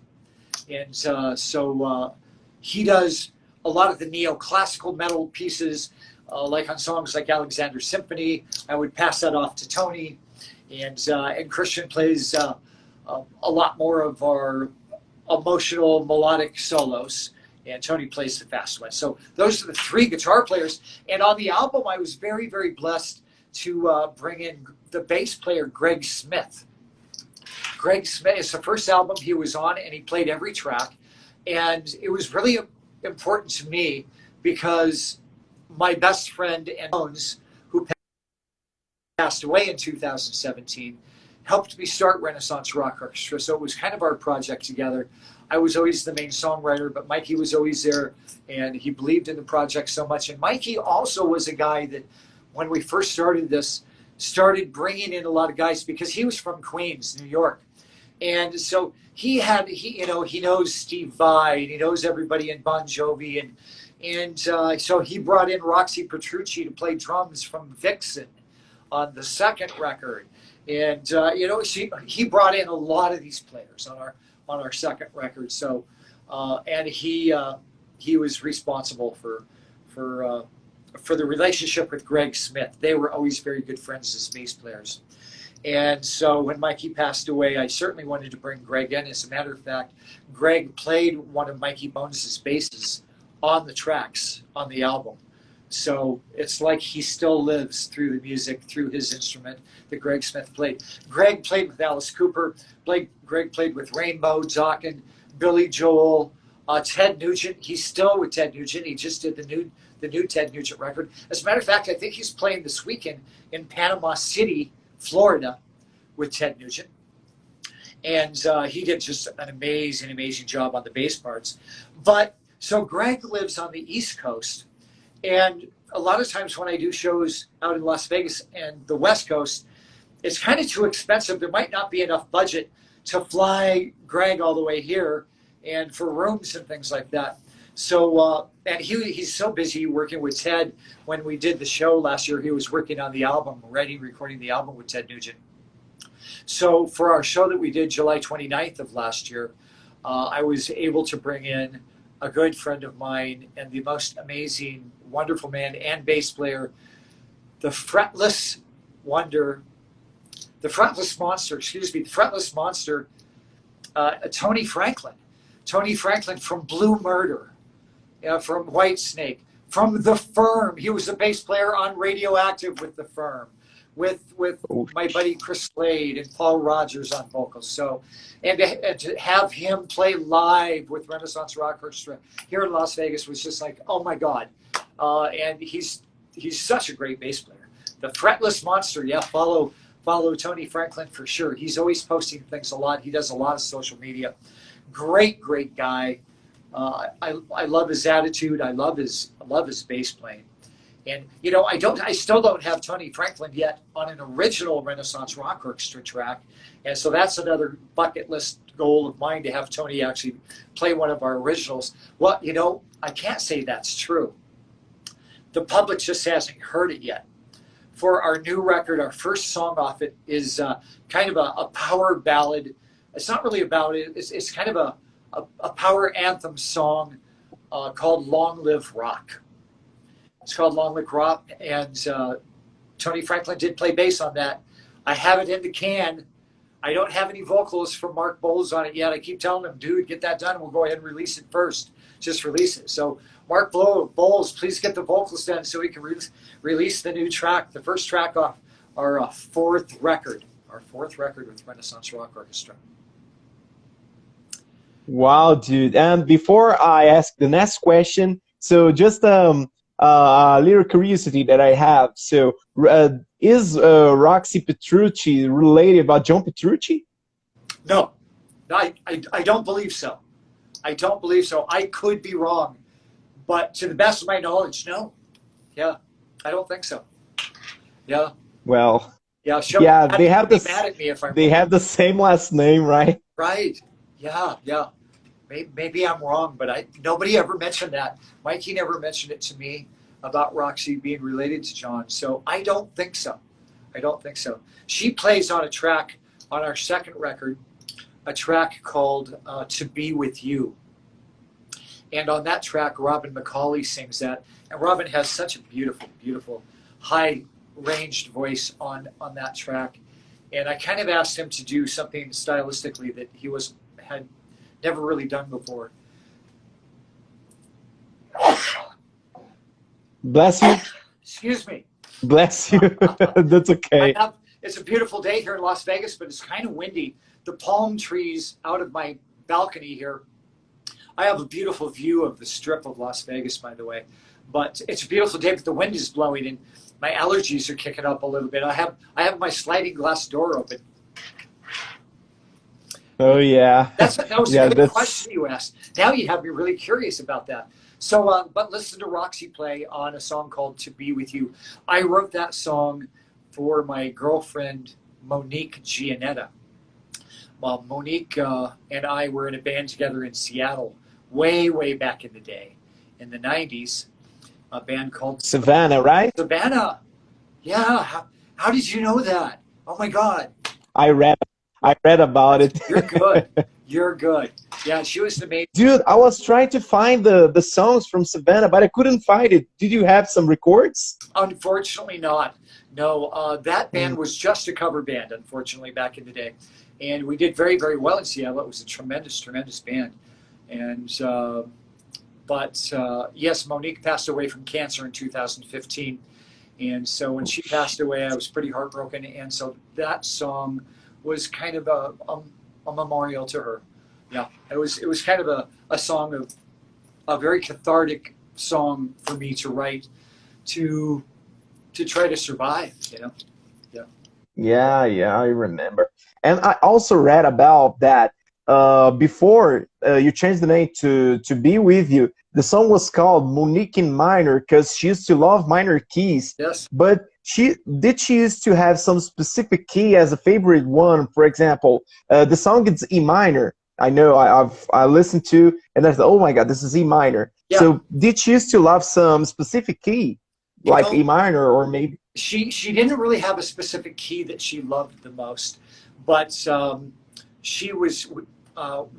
And so he does a lot of the neo-classical metal pieces, like on songs like Alexander's Symphony. I would pass that off to Tony. And Christian plays a lot more of our emotional melodic solos, and Tony plays the fast ones. So those are the three guitar players. And on the album, I was very, very blessed to bring in the bass player, Gregg Smith. Gregg Smith, it's the first album he was on, and he played every track. And it was really important to me because my best friend and Bones, who passed away in 2017, helped me start Renaissance Rock Orchestra. So it was kind of our project together. I was always the main songwriter, but Mikey was always there, and he believed in the project so much. And Mikey also was a guy that, when we first started this, started bringing in a lot of guys because he was from Queens, New York. And so he knows Steve Vai, he knows everybody in Bon Jovi. And so he brought in Roxy Petrucci to play drums from Vixen on the second record. And he brought in a lot of these players on our second record. So and he was responsible for the relationship with Gregg Smith. They were always very good friends as bass players. And so when Mikey passed away, I certainly wanted to bring Gregg in. As a matter of fact, Gregg played one of Mikey Bones' basses on the tracks on the album. So it's like he still lives through the music, through his instrument that Gregg Smith played. Gregg played with Alice Cooper. Gregg played with Rainbow, Dokken, Billy Joel, Ted Nugent. He's still with Ted Nugent. He just did the new Ted Nugent record. As a matter of fact, I think he's playing this weekend in Panama City, Florida, with Ted Nugent. And he did just an amazing, amazing job on the bass parts. But so Gregg lives on the East Coast. And a lot of times when I do shows out in Las Vegas and the West Coast, it's kind of too expensive. There might not be enough budget to fly Gregg all the way here and for rooms and things like that. So, and he's so busy working with Ted. When we did the show last year, he was working on the album, recording the album with Ted Nugent. So for our show that we did July 29th of last year, I was able to bring in a good friend of mine and the most amazing, wonderful man and bass player, the fretless monster, Tony Franklin. Tony Franklin from Blue Murder, from Whitesnake, from The Firm. He was a bass player on Radioactive with The Firm, with my buddy Chris Slade and Paul Rogers on vocals. So, and to have him play live with Renaissance Rock Orchestra here in Las Vegas was just like, oh my God. And he's such a great bass player. The Fretless Monster, yeah, follow Tony Franklin for sure. He's always posting things a lot. He does a lot of social media. Great guy. I love his attitude. I love his bass playing. And I still don't have Tony Franklin yet on an original Renaissance Rock Orchestra track. And so that's another bucket list goal of mine, to have Tony actually play one of our originals. Well, I can't say that's true. The public just hasn't heard it yet. for our new record. Our first song off it is kind of a power ballad. It's not really about it. It's kind of a power anthem song called Long Live Rock. It's called Long Live Rock, and Tony Franklin did play bass on that. I have it in the can. I don't have any vocals from Mark Boals on it yet. I keep telling him, dude, get that done, and we'll go ahead and release it first. Just release it. So Mark Boals, please get the vocals done so we can release the new track, the first track off our fourth record with Renaissance Rock Orchestra. Wow, dude. And before I ask the next question, so just a little curiosity that I have. So is Roxy Petrucci related about John Petrucci? No, I don't believe so. I don't believe so. I could be wrong, but to the best of my knowledge, no. Yeah, I don't think so. Yeah. Well. Yeah. Yeah, they have the mad at me if I'm they wrong. have the same last name, right? Right. Yeah. Yeah. Maybe I'm wrong, but nobody ever mentioned that. Mikey never mentioned it to me about Roxy being related to John, so I don't think so. I don't think so. She plays on a track on our second record, a track called To Be With You. And on that track, Robin McCauley sings that. And Robin has such a beautiful, beautiful, high-ranged voice on that track. And I kind of asked him to do something stylistically that he had never really done before. Bless you. Excuse me. Bless you. That's okay. It's a beautiful day here in Las Vegas, but it's kind of windy. The palm trees out of my balcony here. I have a beautiful view of the strip of Las Vegas, by the way. But it's a beautiful day, but the wind is blowing and my allergies are kicking up a little bit. I have my sliding glass door open. Oh yeah. That was a good question you asked. Now you have me really curious about that. So, but listen to Roxy play on a song called To Be With You. I wrote that song for my girlfriend, Monique Giannetta. Well, Monique and I were in a band together in Seattle way, way back in the day, in the 90s, a band called Savannah, right? Savannah. Yeah. How did you know that? Oh, my God. I read about it. You're good. You're good. Yeah, she was amazing. Dude, I was trying to find the songs from Savannah, but I couldn't find it. Did you have some records? Unfortunately not. No, that band was just a cover band, unfortunately, back in the day. And we did very, very well in Seattle. It was a tremendous, tremendous band. And but yes, Monique passed away from cancer in 2015. And so when she passed away, I was pretty heartbroken. And so that song was kind of a memorial to her. Yeah, it was kind of a song of a very cathartic song for me to write to try to survive, you know. Yeah. Yeah, I remember. And I also read about that before you changed the name to Be With You. The song was called Monique in Minor because she used to love minor keys. Yes. But she used to have some specific key as a favorite one. For example, the song is E minor. I know I listened to, and I said, oh my God, this is E minor. Yeah. So did she used to love some specific key, like E minor, or maybe? She didn't really have a specific key that she loved the most, but she was.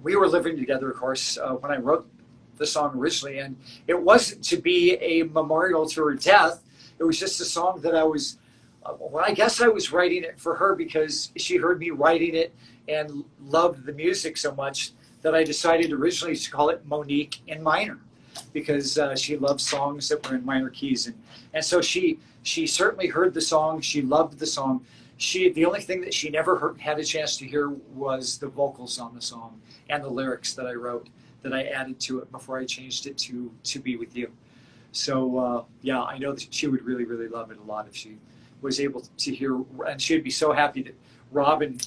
We were living together, of course, when I wrote the song originally, and it wasn't to be a memorial to her death. It was just a song that I was. Well, I guess I was writing it for her because she heard me writing it and loved the music so much that I decided originally to call it Monique in Minor, because she loved songs that were in minor keys, and so she certainly heard the song. She loved the song. The only thing that she never had a chance to hear was the vocals on the song and the lyrics that I wrote, that I added to it before I changed it to Be With You. So yeah, I know that she would really, really love it a lot if she was able to hear, and she'd be so happy that Robin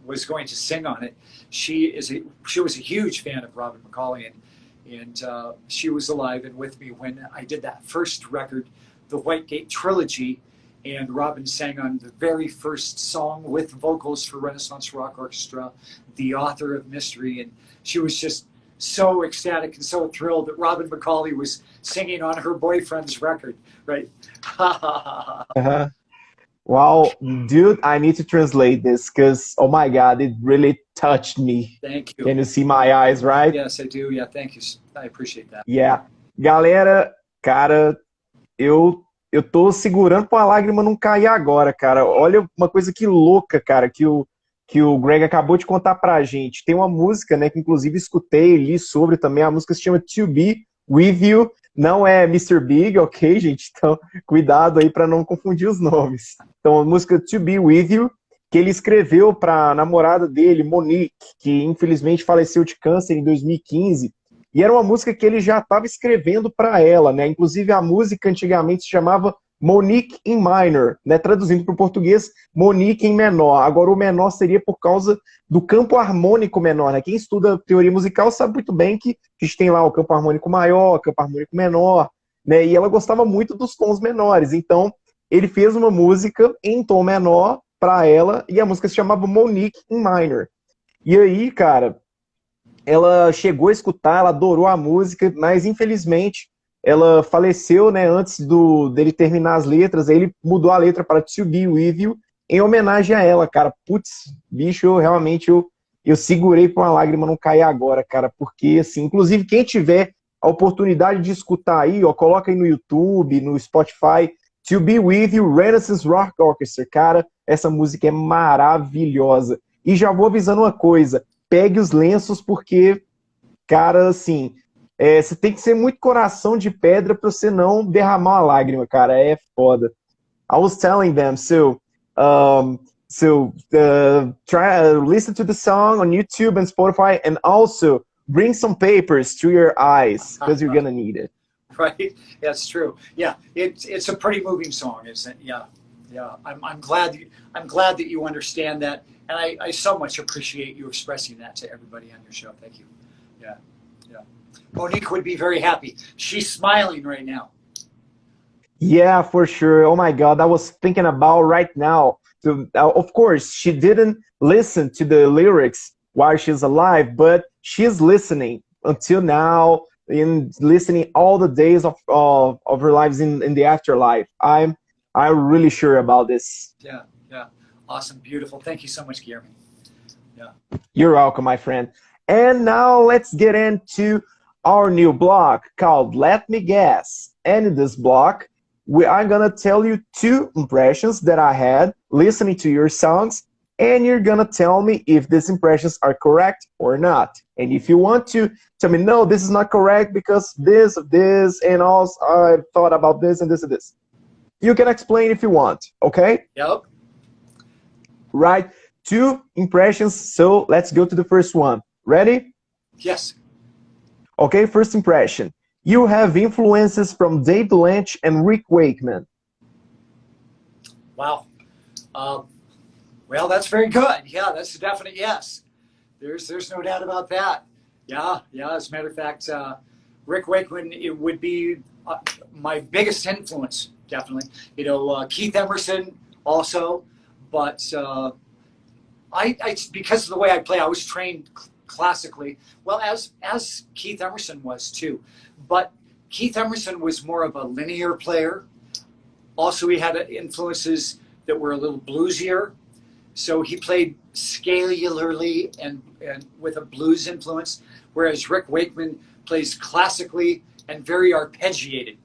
was going to sing on it. She was a huge fan of Robin McCauley, and she was alive and with me when I did that first record, the Whitegate Trilogy, and Robin sang on the very first song with vocals for Renaissance Rock Orchestra, The Author of Mystery, and she was just so ecstatic and so thrilled that Robin McCauley was singing on her boyfriend's record, right? Uh-huh. Wow, dude, I need to translate this because, oh my God, it really touched me. Thank you. Can you see my eyes, right? Yes, I do. Yeah, thank you. I appreciate that. Yeah. Galera, cara, eu tô segurando pra lágrima não cair agora, cara. Olha uma coisa que louca, cara, que o Greg acabou de contar pra gente. Tem uma música, né, que inclusive escutei, li sobre também, a música se chama To Be With You, não é Mr. Big, ok, gente? Então, cuidado aí pra não confundir os nomes. Então, a música To Be With You, que ele escreveu pra namorada dele, Monique, que infelizmente faleceu de câncer em 2015, e era uma música que ele já estava escrevendo para ela, né? Inclusive a música antigamente se chamava Monique in Minor, né? Traduzindo para o português, Monique em menor. Agora o menor seria por causa do campo harmônico menor, né? Quem estuda teoria musical sabe muito bem que a gente tem lá o campo harmônico maior, o campo harmônico menor, né? E ela gostava muito dos tons menores. Então ele fez uma música em tom menor para ela e a música se chamava Monique in Minor. E aí, cara, ela chegou a escutar, ela adorou a música, mas infelizmente ela faleceu, né, antes dele terminar as letras. Aí ele mudou a letra para To Be With You em homenagem a ela, cara. Putz, bicho, eu segurei pra uma lágrima não cair agora, cara, porque, assim, inclusive quem tiver a oportunidade de escutar aí, ó, coloca aí no YouTube, no Spotify, To Be With You, Renaissance Rock Orchestra, cara, essa música é maravilhosa. E já vou avisando uma coisa, pegue os lenços porque, cara, assim, você tem que ser muito coração de pedra para você não derramar uma lágrima, cara, é foda. I was telling them, try listen to the song on YouTube and Spotify, and also bring some papers to your eyes because you're gonna need it. Right, that's true. Yeah, it's a pretty moving song, isn't it? Yeah, yeah. I'm glad that you understand that, and I so much appreciate you expressing that to everybody on your show. Thank you. Yeah, yeah. Monique would be very happy. She's smiling right now. Yeah, for sure. Oh my God, I was thinking about right now. Of course, she didn't listen to the lyrics while she's alive, but she's listening until now, and listening all the days of her lives in the afterlife. I'm really sure about this. Yeah, yeah. Awesome, beautiful. Thank you so much, Guillermo. Yeah. You're welcome, my friend. And now let's get into our new block called Let Me Guess. And in this block, I'm gonna tell you 2 impressions that I had listening to your songs, and you're gonna tell me if these impressions are correct or not. And if you want to tell me, no, this is not correct because this, and also I thought about this and this and this. You can explain if you want, okay? Yep. Right, 2 impressions, so let's go to the first one. Ready? Yes. Okay, first impression. You have influences from David Lynch and Rick Wakeman. Wow. Well, that's very good. Yeah, that's a definite yes. There's no doubt about that. Yeah, yeah. As a matter of fact, Rick Wakeman, it would be my biggest influence, definitely. You know, Keith Emerson also, but I because of the way I play, I was trained classically. Well, as Keith Emerson was too, but Keith Emerson was more of a linear player. Also, he had influences that were a little bluesier. So he played scalarly and with a blues influence, whereas Rick Wakeman plays classically and very arpeggiated.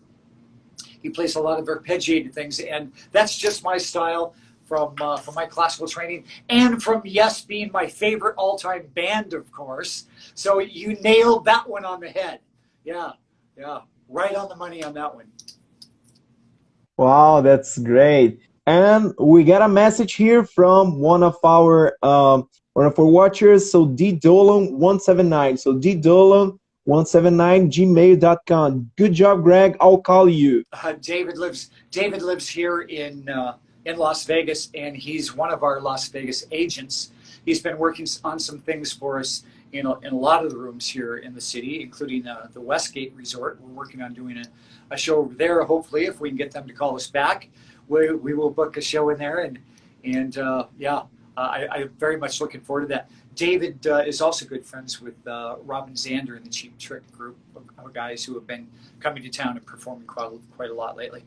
He plays a lot of arpeggiated things, and that's just my style from my classical training, and from Yes being my favorite all-time band, of course. So you nailed that one on the head. Yeah, yeah, right on the money on that one. Wow, that's great. And we got a message here from one of our watchers. So ddolan179. So ddolan179 gmail.com. Good job, Greg. I'll call you. David lives here in Las Vegas, and he's one of our Las Vegas agents. He's been working on some things for us in a lot of the rooms here in the city, including the Westgate Resort. We're working on doing a show over there. Hopefully, if we can get them to call us back, we will book a show in there. And yeah, I'm very much looking forward to that. David is also good friends with Robin Zander and the Cheap Trick group of guys who have been coming to town and performing quite a lot lately.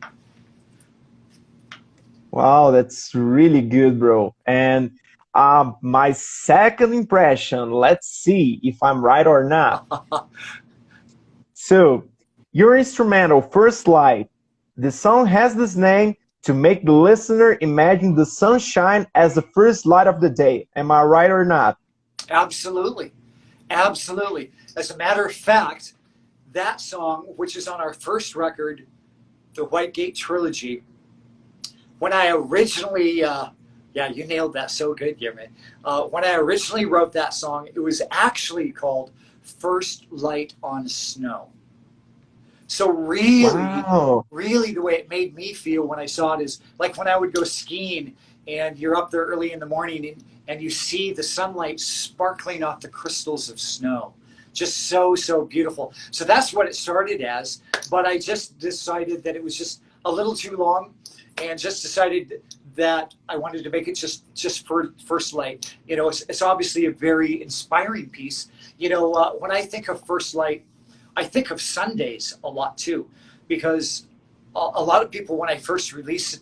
Wow, that's really good, bro. And my second impression, let's see if I'm right or not. So, your instrumental, First Light, the song has this name to make the listener imagine the sunshine as the first light of the day. Am I right or not? Absolutely. Absolutely. As a matter of fact, that song, which is on our first record, the White Gate Trilogy, when I originally, yeah, you nailed that so good, Guillermo. When I originally wrote that song, it was actually called First Light on Snow. So really, Wow. really the way it made me feel when I saw it is like when I would go skiing and you're up there early in the morning and you see the sunlight sparkling off the crystals of snow. Just so, so beautiful. So that's what it started as, but I just decided that it was just a little too long and just decided that I wanted to make it just for First Light. You know, it's obviously a very inspiring piece. You know, when I think of First Light, I think of Sundays a lot too, because a lot of people, when I first released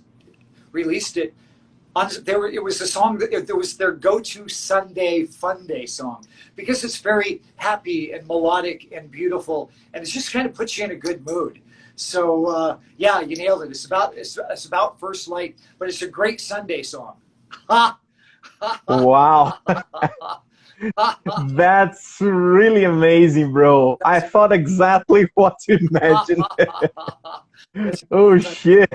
it, it was a song that it was their go-to Sunday fun day song because it's very happy and melodic and beautiful, and it just kind of puts you in a good mood. So yeah, you nailed it. It's about First Light, but it's a great Sunday song. Wow. That's really amazing, bro. I thought exactly what you imagined. Oh, shit.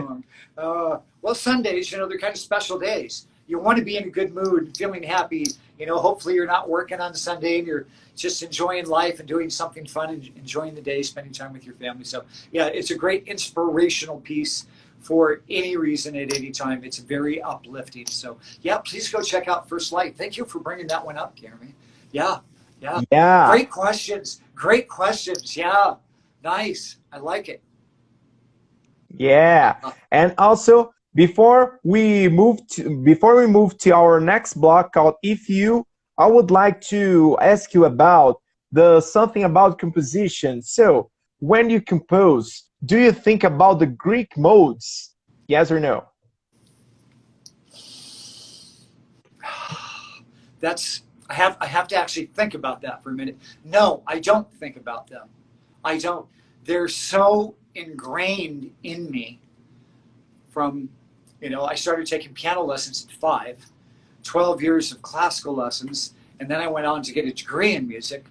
Well, Sundays, you know, they're kind of special days. You want to be in a good mood, feeling happy. You know, hopefully you're not working on Sunday and you're just enjoying life and doing something fun and enjoying the day, spending time with your family. So, yeah, it's a great inspirational piece for any reason at any time. It's very uplifting. So, yeah, please go check out First Light. Thank you for bringing that one up, Jeremy. Yeah, yeah. Yeah. Great questions. Great questions. Yeah, nice. I like it. Yeah. And also, before we move to our next block called If You, I would like to ask you about something about composition. So, when you compose, do you think about the Greek modes? Yes or no? I have to actually think about that for a minute. No, I don't think about them. I don't. They're so ingrained in me from, you know, I started taking piano lessons at 5, 12 years of classical lessons, and then I went on to get a degree in music,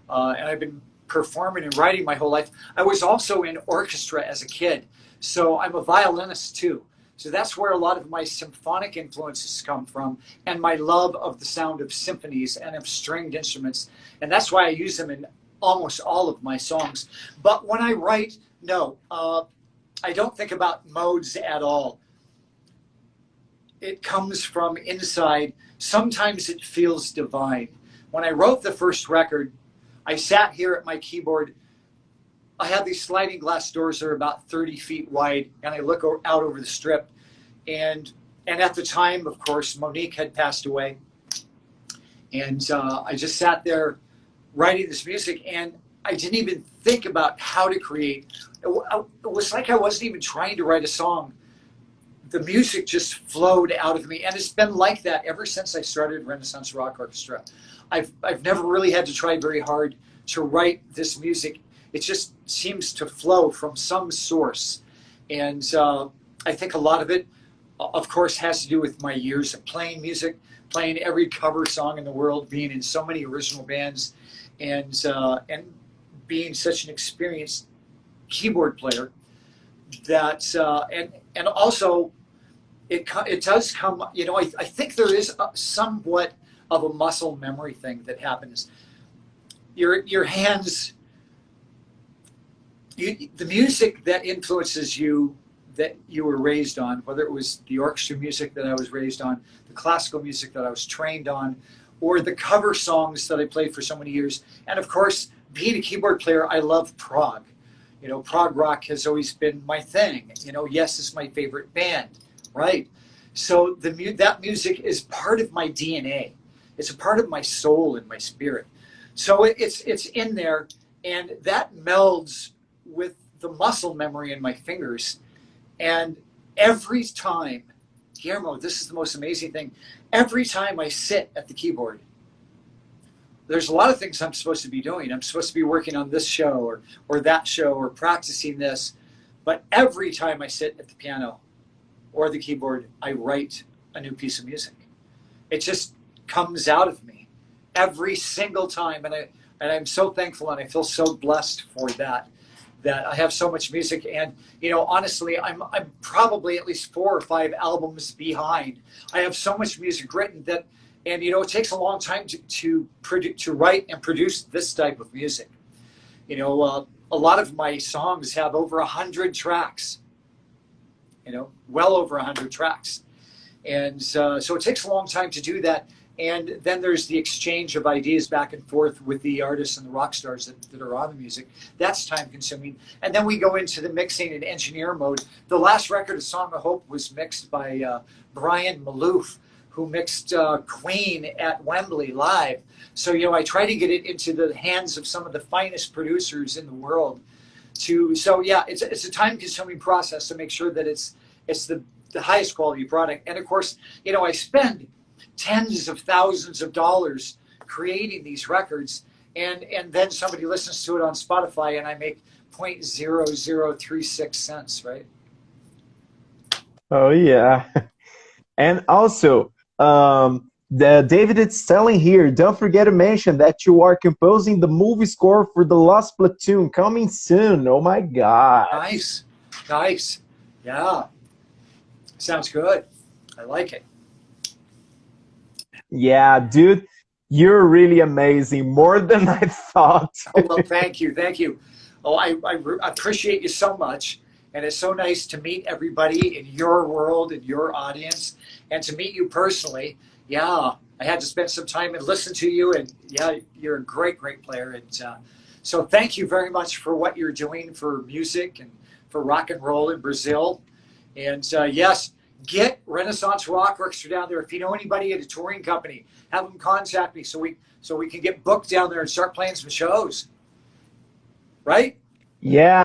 and I've been performing and writing my whole life. I was also in orchestra as a kid, so I'm a violinist too. So that's where a lot of my symphonic influences come from, and my love of the sound of symphonies and of stringed instruments. And that's why I use them in almost all of my songs. But when I write, no, I don't think about modes at all. It comes from inside. Sometimes it feels divine. When I wrote the first record, I sat here at my keyboard. I have these sliding glass doors that are about 30 feet wide, and I look out over the strip. And at the time, of course, Monique had passed away. And I just sat there writing this music, and I didn't even think about how to create. It was like I wasn't even trying to write a song. The music just flowed out of me, and it's been like that ever since I started Renaissance Rock Orchestra. I've never really had to try very hard to write this music. It just seems to flow from some source. And I think a lot of it, of course, has to do with my years of playing music, playing every cover song in the world, being in so many original bands, and being such an experienced keyboard player. That and also it does come. You know, I think there is somewhat of a muscle memory thing that happens. Your hands. The music that influences you, that you were raised on, whether it was the orchestra music that I was raised on, the classical music that I was trained on, or the cover songs that I played for so many years. And of course, being a keyboard player, I love prog. You know, prog rock has always been my thing. You know, Yes is my favorite band, right? So that music is part of my DNA. It's a part of my soul and my spirit. So it's in there, and that melds with the muscle memory in my fingers. And every time, Guillermo, this is the most amazing thing. Every time I sit at the keyboard, there's a lot of things I'm supposed to be doing. I'm supposed to be working on this show or that show or practicing this. But every time I sit at the piano or the keyboard, I write a new piece of music. It just comes out of me every single time. And I'm so thankful, and I feel so blessed for that I have so much music. And, you know, honestly, I'm probably at least 4 or 5 albums behind. I have so much music written that, and, you know, it takes a long time to write and produce this type of music. You know, a lot of my songs have over 100 tracks, you know, well over 100 tracks. And so it takes a long time to do that. And then there's the exchange of ideas back and forth with the artists and the rock stars that are on the music. That's time consuming. And then we go into the mixing and engineer mode. The last record, A Song of Hope, was mixed by Brian Malouf, who mixed Queen at Wembley live. So, you know, I try to get it into the hands of some of the finest producers in the world. So yeah, it's a time consuming process to make sure that it's the highest quality product. And of course, you know, I spend tens of thousands of dollars creating these records, and then somebody listens to it on Spotify, and I make 0.0036 cents, right? Oh yeah. And also, David is telling here, don't forget to mention that you are composing the movie score for The Lost Platoon, coming soon. Oh my God. Nice. Yeah. Sounds good. I like it. Yeah, dude, you're really amazing, more than I thought. Oh, well, thank you. Oh, I appreciate you so much, and it's so nice to meet everybody in your world and your audience, and to meet you personally. Yeah, I had to spend some time and listen to you, and yeah, you're a great player, and so thank you very much for what you're doing for music and for rock and roll in Brazil. And yes, get Renaissance Rock Orchestra down there. If you know anybody at a touring company, have them contact me so we can get booked down there and start playing some shows. Right? Yeah.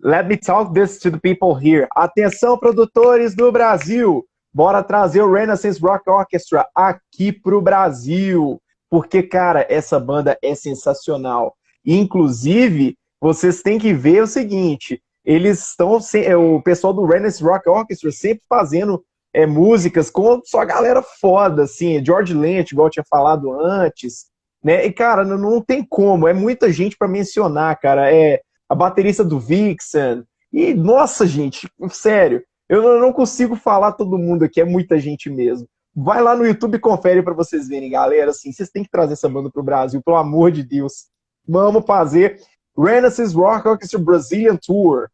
Let me talk this to the people here. Atenção, produtores do Brasil. Bora trazer o Renaissance Rock Orchestra aqui pro Brasil. Porque, cara, essa banda é sensacional. Inclusive, vocês têm que ver o seguinte... Eles estão, o pessoal do Renaissance Rock Orchestra sempre fazendo músicas com só galera foda, assim, George Lynch, igual eu tinha falado antes, né? E, cara, não tem como, é muita gente para mencionar, cara. É a baterista do Vixen, e, nossa, gente, sério, eu não consigo falar todo mundo aqui, é muita gente mesmo. Vai lá no YouTube e confere para vocês verem, galera, assim, vocês têm que trazer essa banda pro Brasil, pelo amor de Deus. Vamos fazer Renaissance Rock Orchestra Brazilian Tour.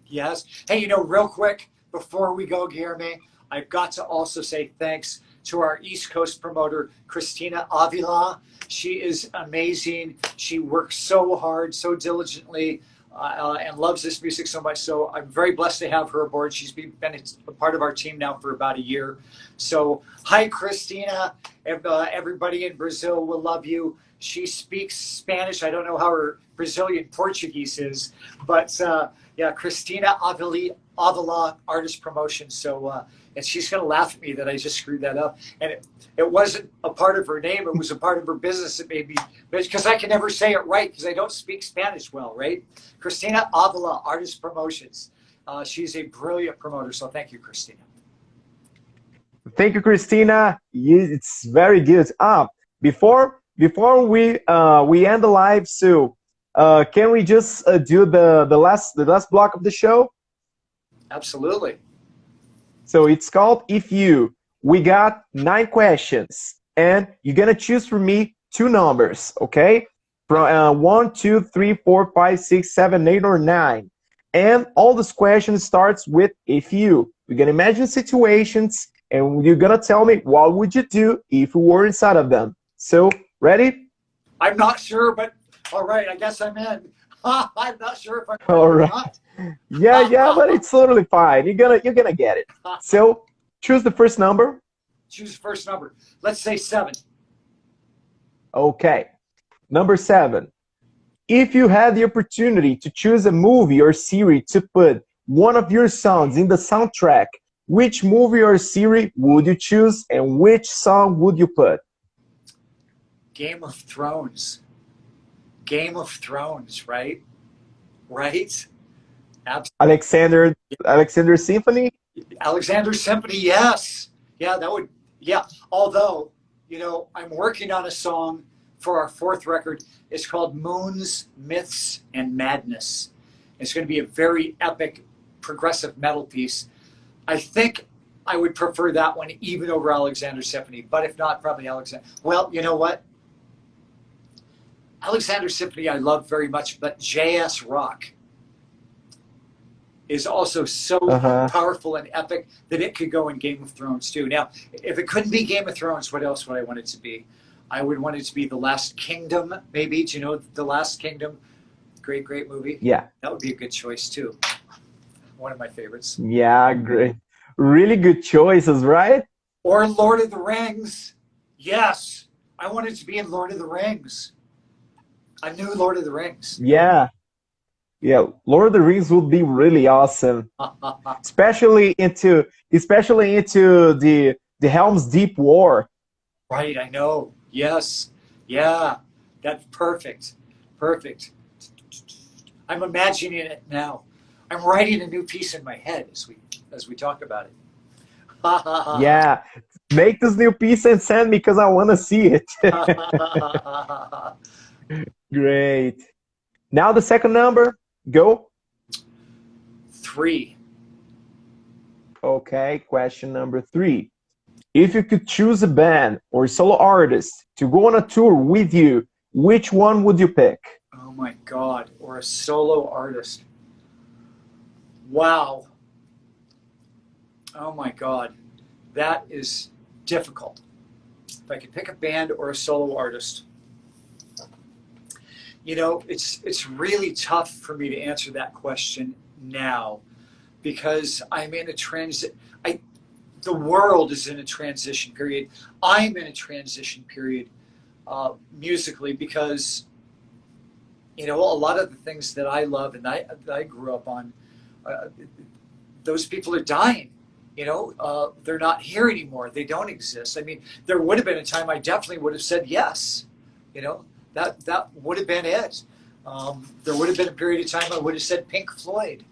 Yes. Hey, you know, real quick, before we go, Guilherme, I've got to also say thanks to our East Coast promoter, Christina Avila. She is amazing. She works so hard, so diligently, and loves this music so much. So I'm very blessed to have her aboard. She's been a part of our team now for about a year. So hi, Christina. Everybody in Brazil will love you. She speaks Spanish. I don't know how her Brazilian Portuguese is, but yeah, Christina Avila Artist Promotion. So, and she's going to laugh at me that I just screwed that up. And it wasn't a part of her name. It was a part of her business. It made me, because I can never say it right because I don't speak Spanish well, right? Christina Avila Artist Promotions. She's a brilliant promoter. So thank you, Christina. Thank you, Christina. It's very good. Before we end the live, so can we just do the last block of the show? Absolutely. So it's called If You. We got 9 questions, and you're gonna choose for me 2 numbers, okay? From 1, 2, 3, 4, 5, 6, 7, 8, or 9. And all this question starts with if you. We're gonna imagine situations, and you're gonna tell me what would you do if you were inside of them. So, ready? I'm not sure, but all right, I guess I'm in. I'm not sure if I'm all ready right. or not. Yeah, but it's totally fine. You're gonna get it. So Choose the first number. Choose the first number. Let's say 7. Okay. Number 7. If you had the opportunity to choose a movie or series to put one of your songs in the soundtrack, which movie or series would you choose and which song would you put? Game of Thrones. Game of Thrones, right? Right? Absolutely. Alexander Symphony? Alexander Symphony, yes. Yeah, that would, yeah. Although, you know, I'm working on a song for our 4th record. It's called Moons, Myths, and Madness. It's going to be a very epic progressive metal piece. I think I would prefer that one even over Alexander Symphony, but if not, probably Alexander. Well, you know what? Alexander Symphony I love very much, but JS Rock is also so powerful and epic that it could go in Game of Thrones too. Now, if it couldn't be Game of Thrones, what else would I want it to be? I would want it to be The Last Kingdom, maybe. Do you know The Last Kingdom? Great, great movie. Yeah. That would be a good choice too. One of my favorites. Yeah, great. Really good choices, right? Or Lord of the Rings. Yes. I want it to be in Lord of the Rings. A new Lord of the Rings. Yeah. Yeah, Lord of the Rings would be really awesome. especially into the Helm's Deep War. Right, I know. Yes. Yeah. That's perfect. Perfect. I'm imagining it now. I'm writing a new piece in my head as we talk about it. Yeah. Make this new piece and send me because I want to see it. Great. Now the second number. Go. 3. Okay, question number 3. If you could choose a band or solo artist to go on a tour with you, which one would you pick? Oh my God, or a solo artist. Wow. Oh my God, that is difficult. If I could pick a band or a solo artist. You know, it's really tough for me to answer that question now because I'm in a the world is in a transition period. I'm in a transition period musically because, you know, a lot of the things that I love and that I grew up on, those people are dying. You know, they're not here anymore. They don't exist. I mean, there would have been a time I definitely would have said yes. You know, that would have been it. There would have been a period of time I would have said Pink Floyd,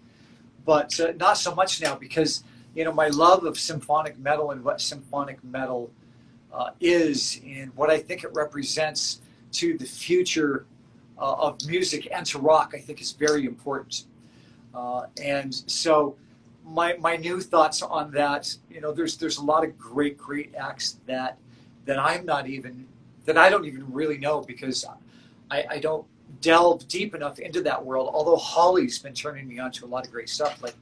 but not so much now because, you know, my love of symphonic metal and what symphonic metal is and what I think it represents to the future of music and to rock, I think is very important. And so my new thoughts on that, you know, there's a lot of great acts that I don't even really know because I don't delve deep enough into that world. Although Holly's been turning me on to a lot of great stuff. Like,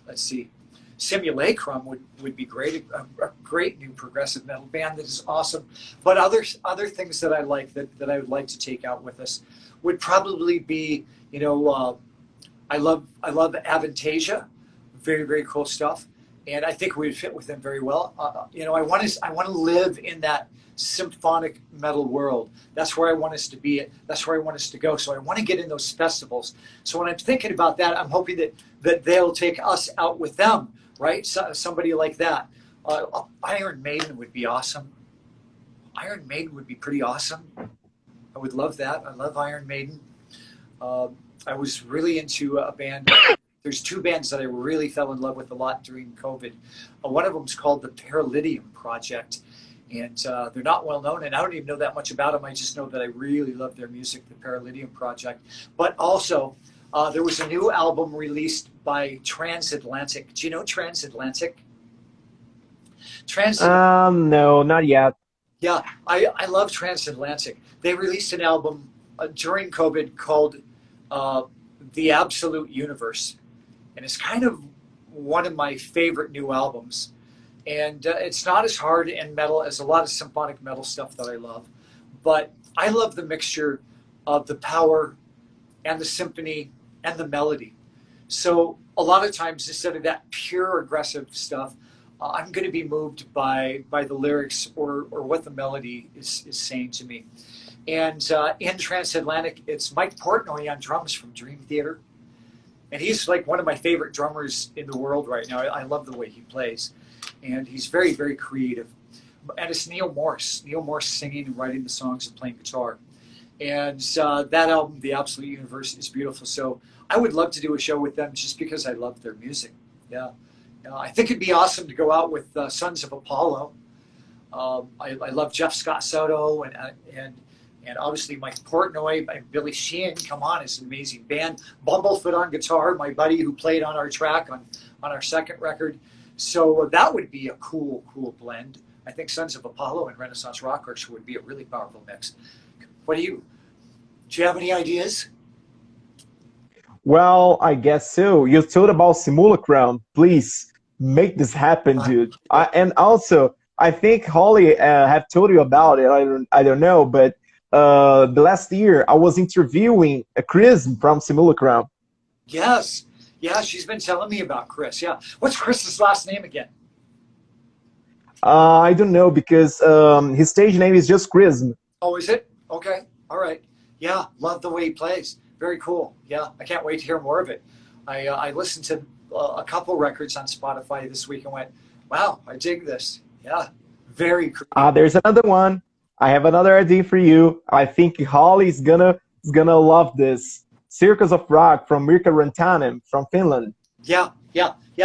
let's see, Simulacrum would be great, a great new progressive metal band that is awesome. But other things that I like that I would like to take out with us would probably be, you know, I love Avantasia, very, very cool stuff, and I think we'd fit with them very well. You know, I want to live in that symphonic metal world. That's where I want us to be. That's where I want us to go. So I want to get in those festivals. So when I'm thinking about that, I'm hoping that they'll take us out with them, right? So, somebody like that. Iron Maiden would be awesome. Iron Maiden would be pretty awesome. I would love that. I love Iron Maiden. I was really into a band. There's 2 bands that I really fell in love with a lot during COVID. One of them is called the Paralydium Project. And they're not well known, and I don't even know that much about them. I just know that I really love their music, the Paralydium Project. But also, there was a new album released by Transatlantic. Do you know Transatlantic? No, not yet. Yeah, I love Transatlantic. They released an album during COVID called The Absolute Universe. And it's kind of one of my favorite new albums. And it's not as hard in metal as a lot of symphonic metal stuff that I love. But I love the mixture of the power and the symphony and the melody. So a lot of times, instead of that pure aggressive stuff, I'm going to be moved by the lyrics or what the melody is saying to me. And in Transatlantic, it's Mike Portnoy on drums from Dream Theater. And he's like one of my favorite drummers in the world right now. I love the way he plays. And he's very, very creative. And it's Neil Morse singing and writing the songs and playing guitar. And that album, The Absolute Universe, is beautiful. So I would love to do a show with them just because I love their music. Yeah. I think it'd be awesome to go out with Sons of Apollo. I love Jeff Scott Soto and obviously Mike Portnoy and Billy Sheehan. Come on, it's an amazing band. Bumblefoot on guitar, my buddy who played on our track on our second record. So that would be a cool blend. I think Sons of Apollo and Renaissance Rock Orchestra would be a really powerful mix. Do you have any ideas? Well, I guess so. You told about Simulacrum. Please make this happen, dude. And also, I think Holly have told you about it. I don't know, but the last year I was interviewing Chris from Simulacrum. Yes. Yeah, she's been telling me about Chris. Yeah. What's Chris's last name again? I don't know because his stage name is just Chris. Oh, is it? Okay. All right. Yeah. Love the way he plays. Very cool. Yeah. I can't wait to hear more of it. I listened to a couple records on Spotify this week and went, wow, I dig this. Yeah. Very cool. There's another one. I have another idea for you. I think Holly's gonna love this. Circus of Rock from Mirka Rantanen from Finland. Yeah.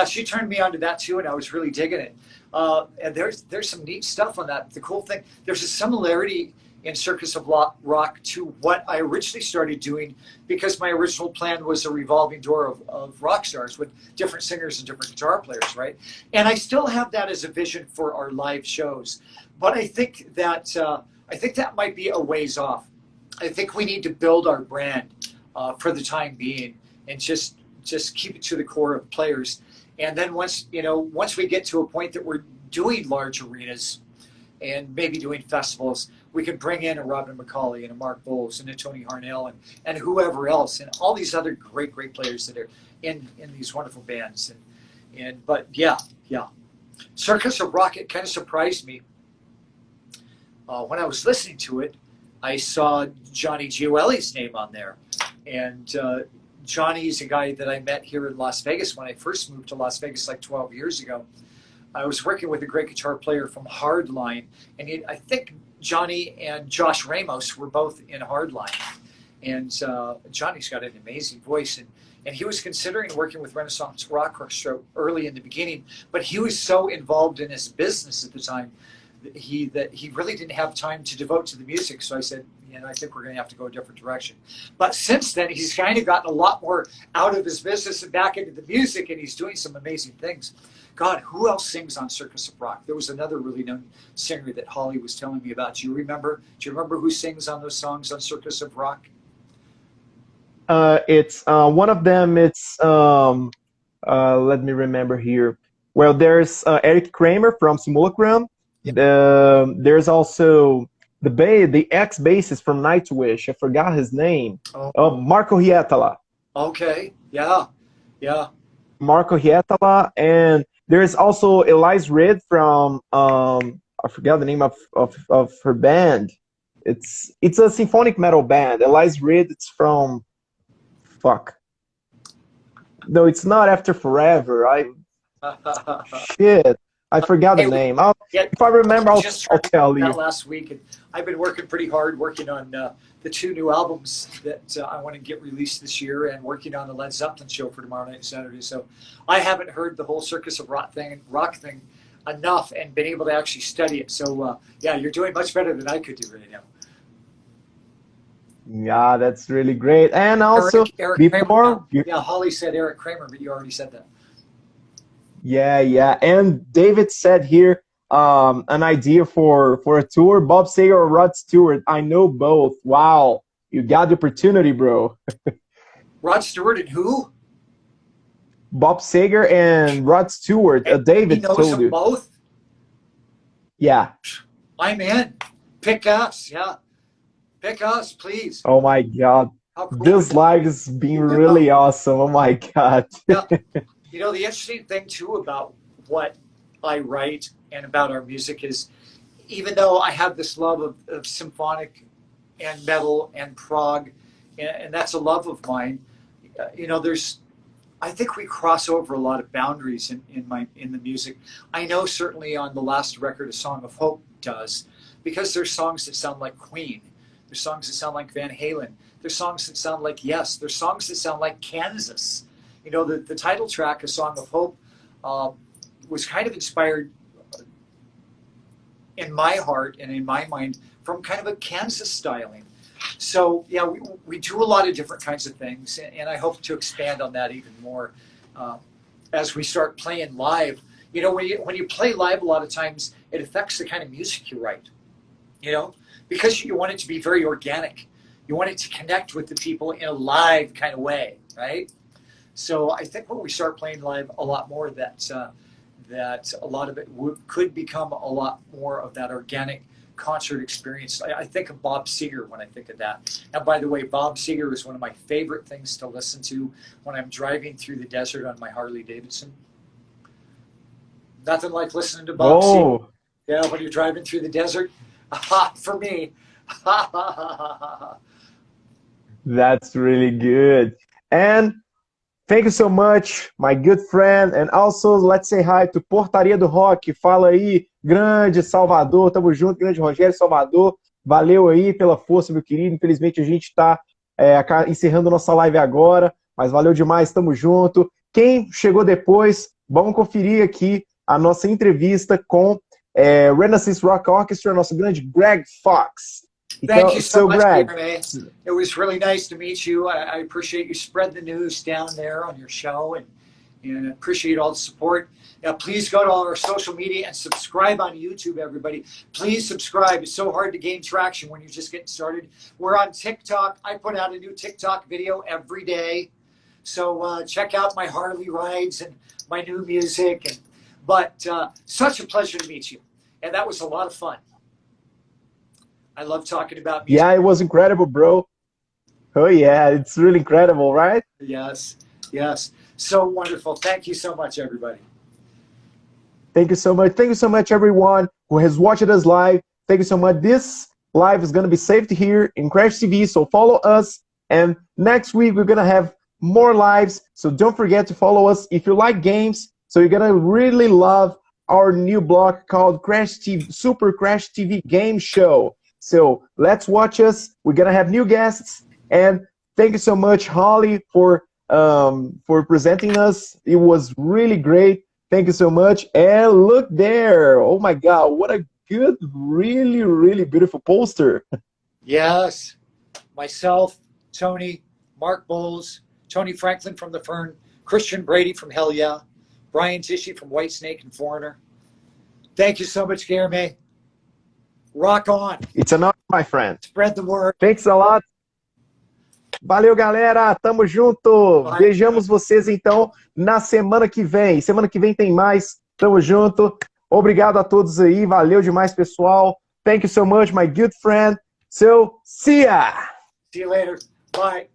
She turned me on to that too, and I was really digging it. And there's some neat stuff on that. The cool thing, there's a similarity in Circus of Rock to what I originally started doing, because my original plan was a revolving door of rock stars with different singers and different guitar players, right? And I still have that as a vision for our live shows, but I think that might be a ways off. I think we need to build our brand for the time being and just keep it to the core of players. And then once we get to a point that we're doing large arenas and maybe doing festivals, we can bring in a Robin McCauley and a Mark Boals and a Tony Harnell and whoever else and all these other great players that are in these wonderful bands. But yeah. Circus of Rock, it kind of surprised me. When I was listening to it, I saw Johnny Gioeli's name on there. And Johnny's a guy that I met here in Las Vegas when I first moved to Las Vegas like 12 years ago. I was working with a great guitar player from Hardline, and I think Johnny and Josh Ramos were both in Hardline. And Johnny's got an amazing voice, and he was considering working with Renaissance Rock Orchestra early in the beginning, but he was so involved in his business at the time that he really didn't have time to devote to the music. So I said, I think we're going to have to go a different direction. But since then, he's kind of gotten a lot more out of his business and back into the music, and he's doing some amazing things. God, who else sings on Circus of Rock? There was another really known singer that Holly was telling me about. Do you remember who sings on those songs on Circus of Rock? It's one of them. It's let me remember here. Well, there's Eric Kramer from Simulacrum. Yeah. There's also the ex-bassist from Nightwish. I forgot his name. Marco Hietala. Okay. Yeah. Marco Hietala, and there's also Elise Reed from I forgot the name of her band. It's a symphonic metal band. Elise Reed. It's from No, it's not After Forever. Shit. I forgot the name. If I remember, I'll tell you. Last week, and I've been working pretty hard working on the 2 new albums that I want to get released this year, and working on the Led Zeppelin show for tomorrow night and Saturday. So I haven't heard the whole Circus of Rock thing enough and been able to actually study it. So yeah, you're doing much better than I could do right now. Yeah, that's really great. And also, Eric Kramer, Holly said Eric Kramer, but you already said that. Yeah. And David said here an idea for a tour, Bob Seger or Rod Stewart. I know both. Wow, you got the opportunity, bro. Rod Stewart and who? Bob Seger and Rod Stewart. David told you. Both? Yeah. I'm in. Pick us, yeah. Pick us, please. Oh my God. Cool. This live is being really awesome. Oh my God. Yeah. The interesting thing too about what I write and about our music is, even though I have this love of symphonic and metal and prog, and that's a love of mine, you know, I think we cross over a lot of boundaries in the music. I know certainly on the last record, A Song of Hope does, because there's songs that sound like Queen, there's songs that sound like Van Halen, there's songs that sound like Yes, there's songs that sound like Kansas. You know, the title track, A Song of Hope, was kind of inspired in my heart and in my mind from kind of a Kansas styling. So yeah, we do a lot of different kinds of things, and I hope to expand on that even more as we start playing live. You know, when you play live, a lot of times it affects the kind of music you write, you know, because you want it to be very organic. You want it to connect with the people in a live kind of way, right? So I think when we start playing live a lot more, that a lot of it could become a lot more of that organic concert experience. I think of Bob Seger when I think of that. And by the way, Bob Seger is one of my favorite things to listen to when I'm driving through the desert on my Harley Davidson. Nothing like listening to Bob Seger. Yeah, when you're driving through the desert. For me. That's really good. And thank you so much, my good friend. And also, let's say hi to Portaria do Rock. Fala aí, grande Salvador. Tamo junto, grande Rogério Salvador. Valeu aí pela força, meu querido. Infelizmente, a gente tá encerrando nossa live agora. Mas valeu demais, tamo junto. Quem chegou depois, vamos conferir aqui a nossa entrevista com Renaissance Rock Orchestra, nosso grande Gregg Fox. Thank you so much, Jeremy. It was really nice to meet you. I appreciate you spread the news down there on your show, and appreciate all the support. Please go to all our social media and subscribe on YouTube, everybody. Please subscribe. It's so hard to gain traction when you're just getting started. We're on TikTok. I put out a new TikTok video every day. So check out my Harley rides and my new music. But such a pleasure to meet you. And that was a lot of fun. I love talking about music. Yeah, it was incredible, bro. Oh, yeah, it's really incredible, right? Yes, yes. So wonderful. Thank you so much, everybody. Thank you so much. Thank you so much, everyone who has watched us live. Thank you so much. This live is going to be saved here in Crash TV, so follow us. And next week, we're going to have more lives, so don't forget to follow us if you like games. So you're going to really love our new blog called Crash TV, Super Crash TV Game Show. So let's watch us. We're gonna have new guests, and thank you so much, Holly, for presenting us. It was really great. Thank you so much. And look there! Oh my God, what a good, really, really beautiful poster. Yes, myself, Tony, Mark Boals, Tony Franklin from The Fern, Christian Brady from Hell Yeah, Brian Tichy from Whitesnake and Foreigner. Thank you so much, Jeremy. Rock on. It's an honor, my friend. Spread the word. Thanks a lot. Valeu, galera. Tamo junto. Bye. Vejamos vocês, então, na semana que vem. Semana que vem tem mais. Tamo junto. Obrigado a todos aí. Valeu demais, pessoal. Thank you so much, my good friend. So, see ya. See you later. Bye.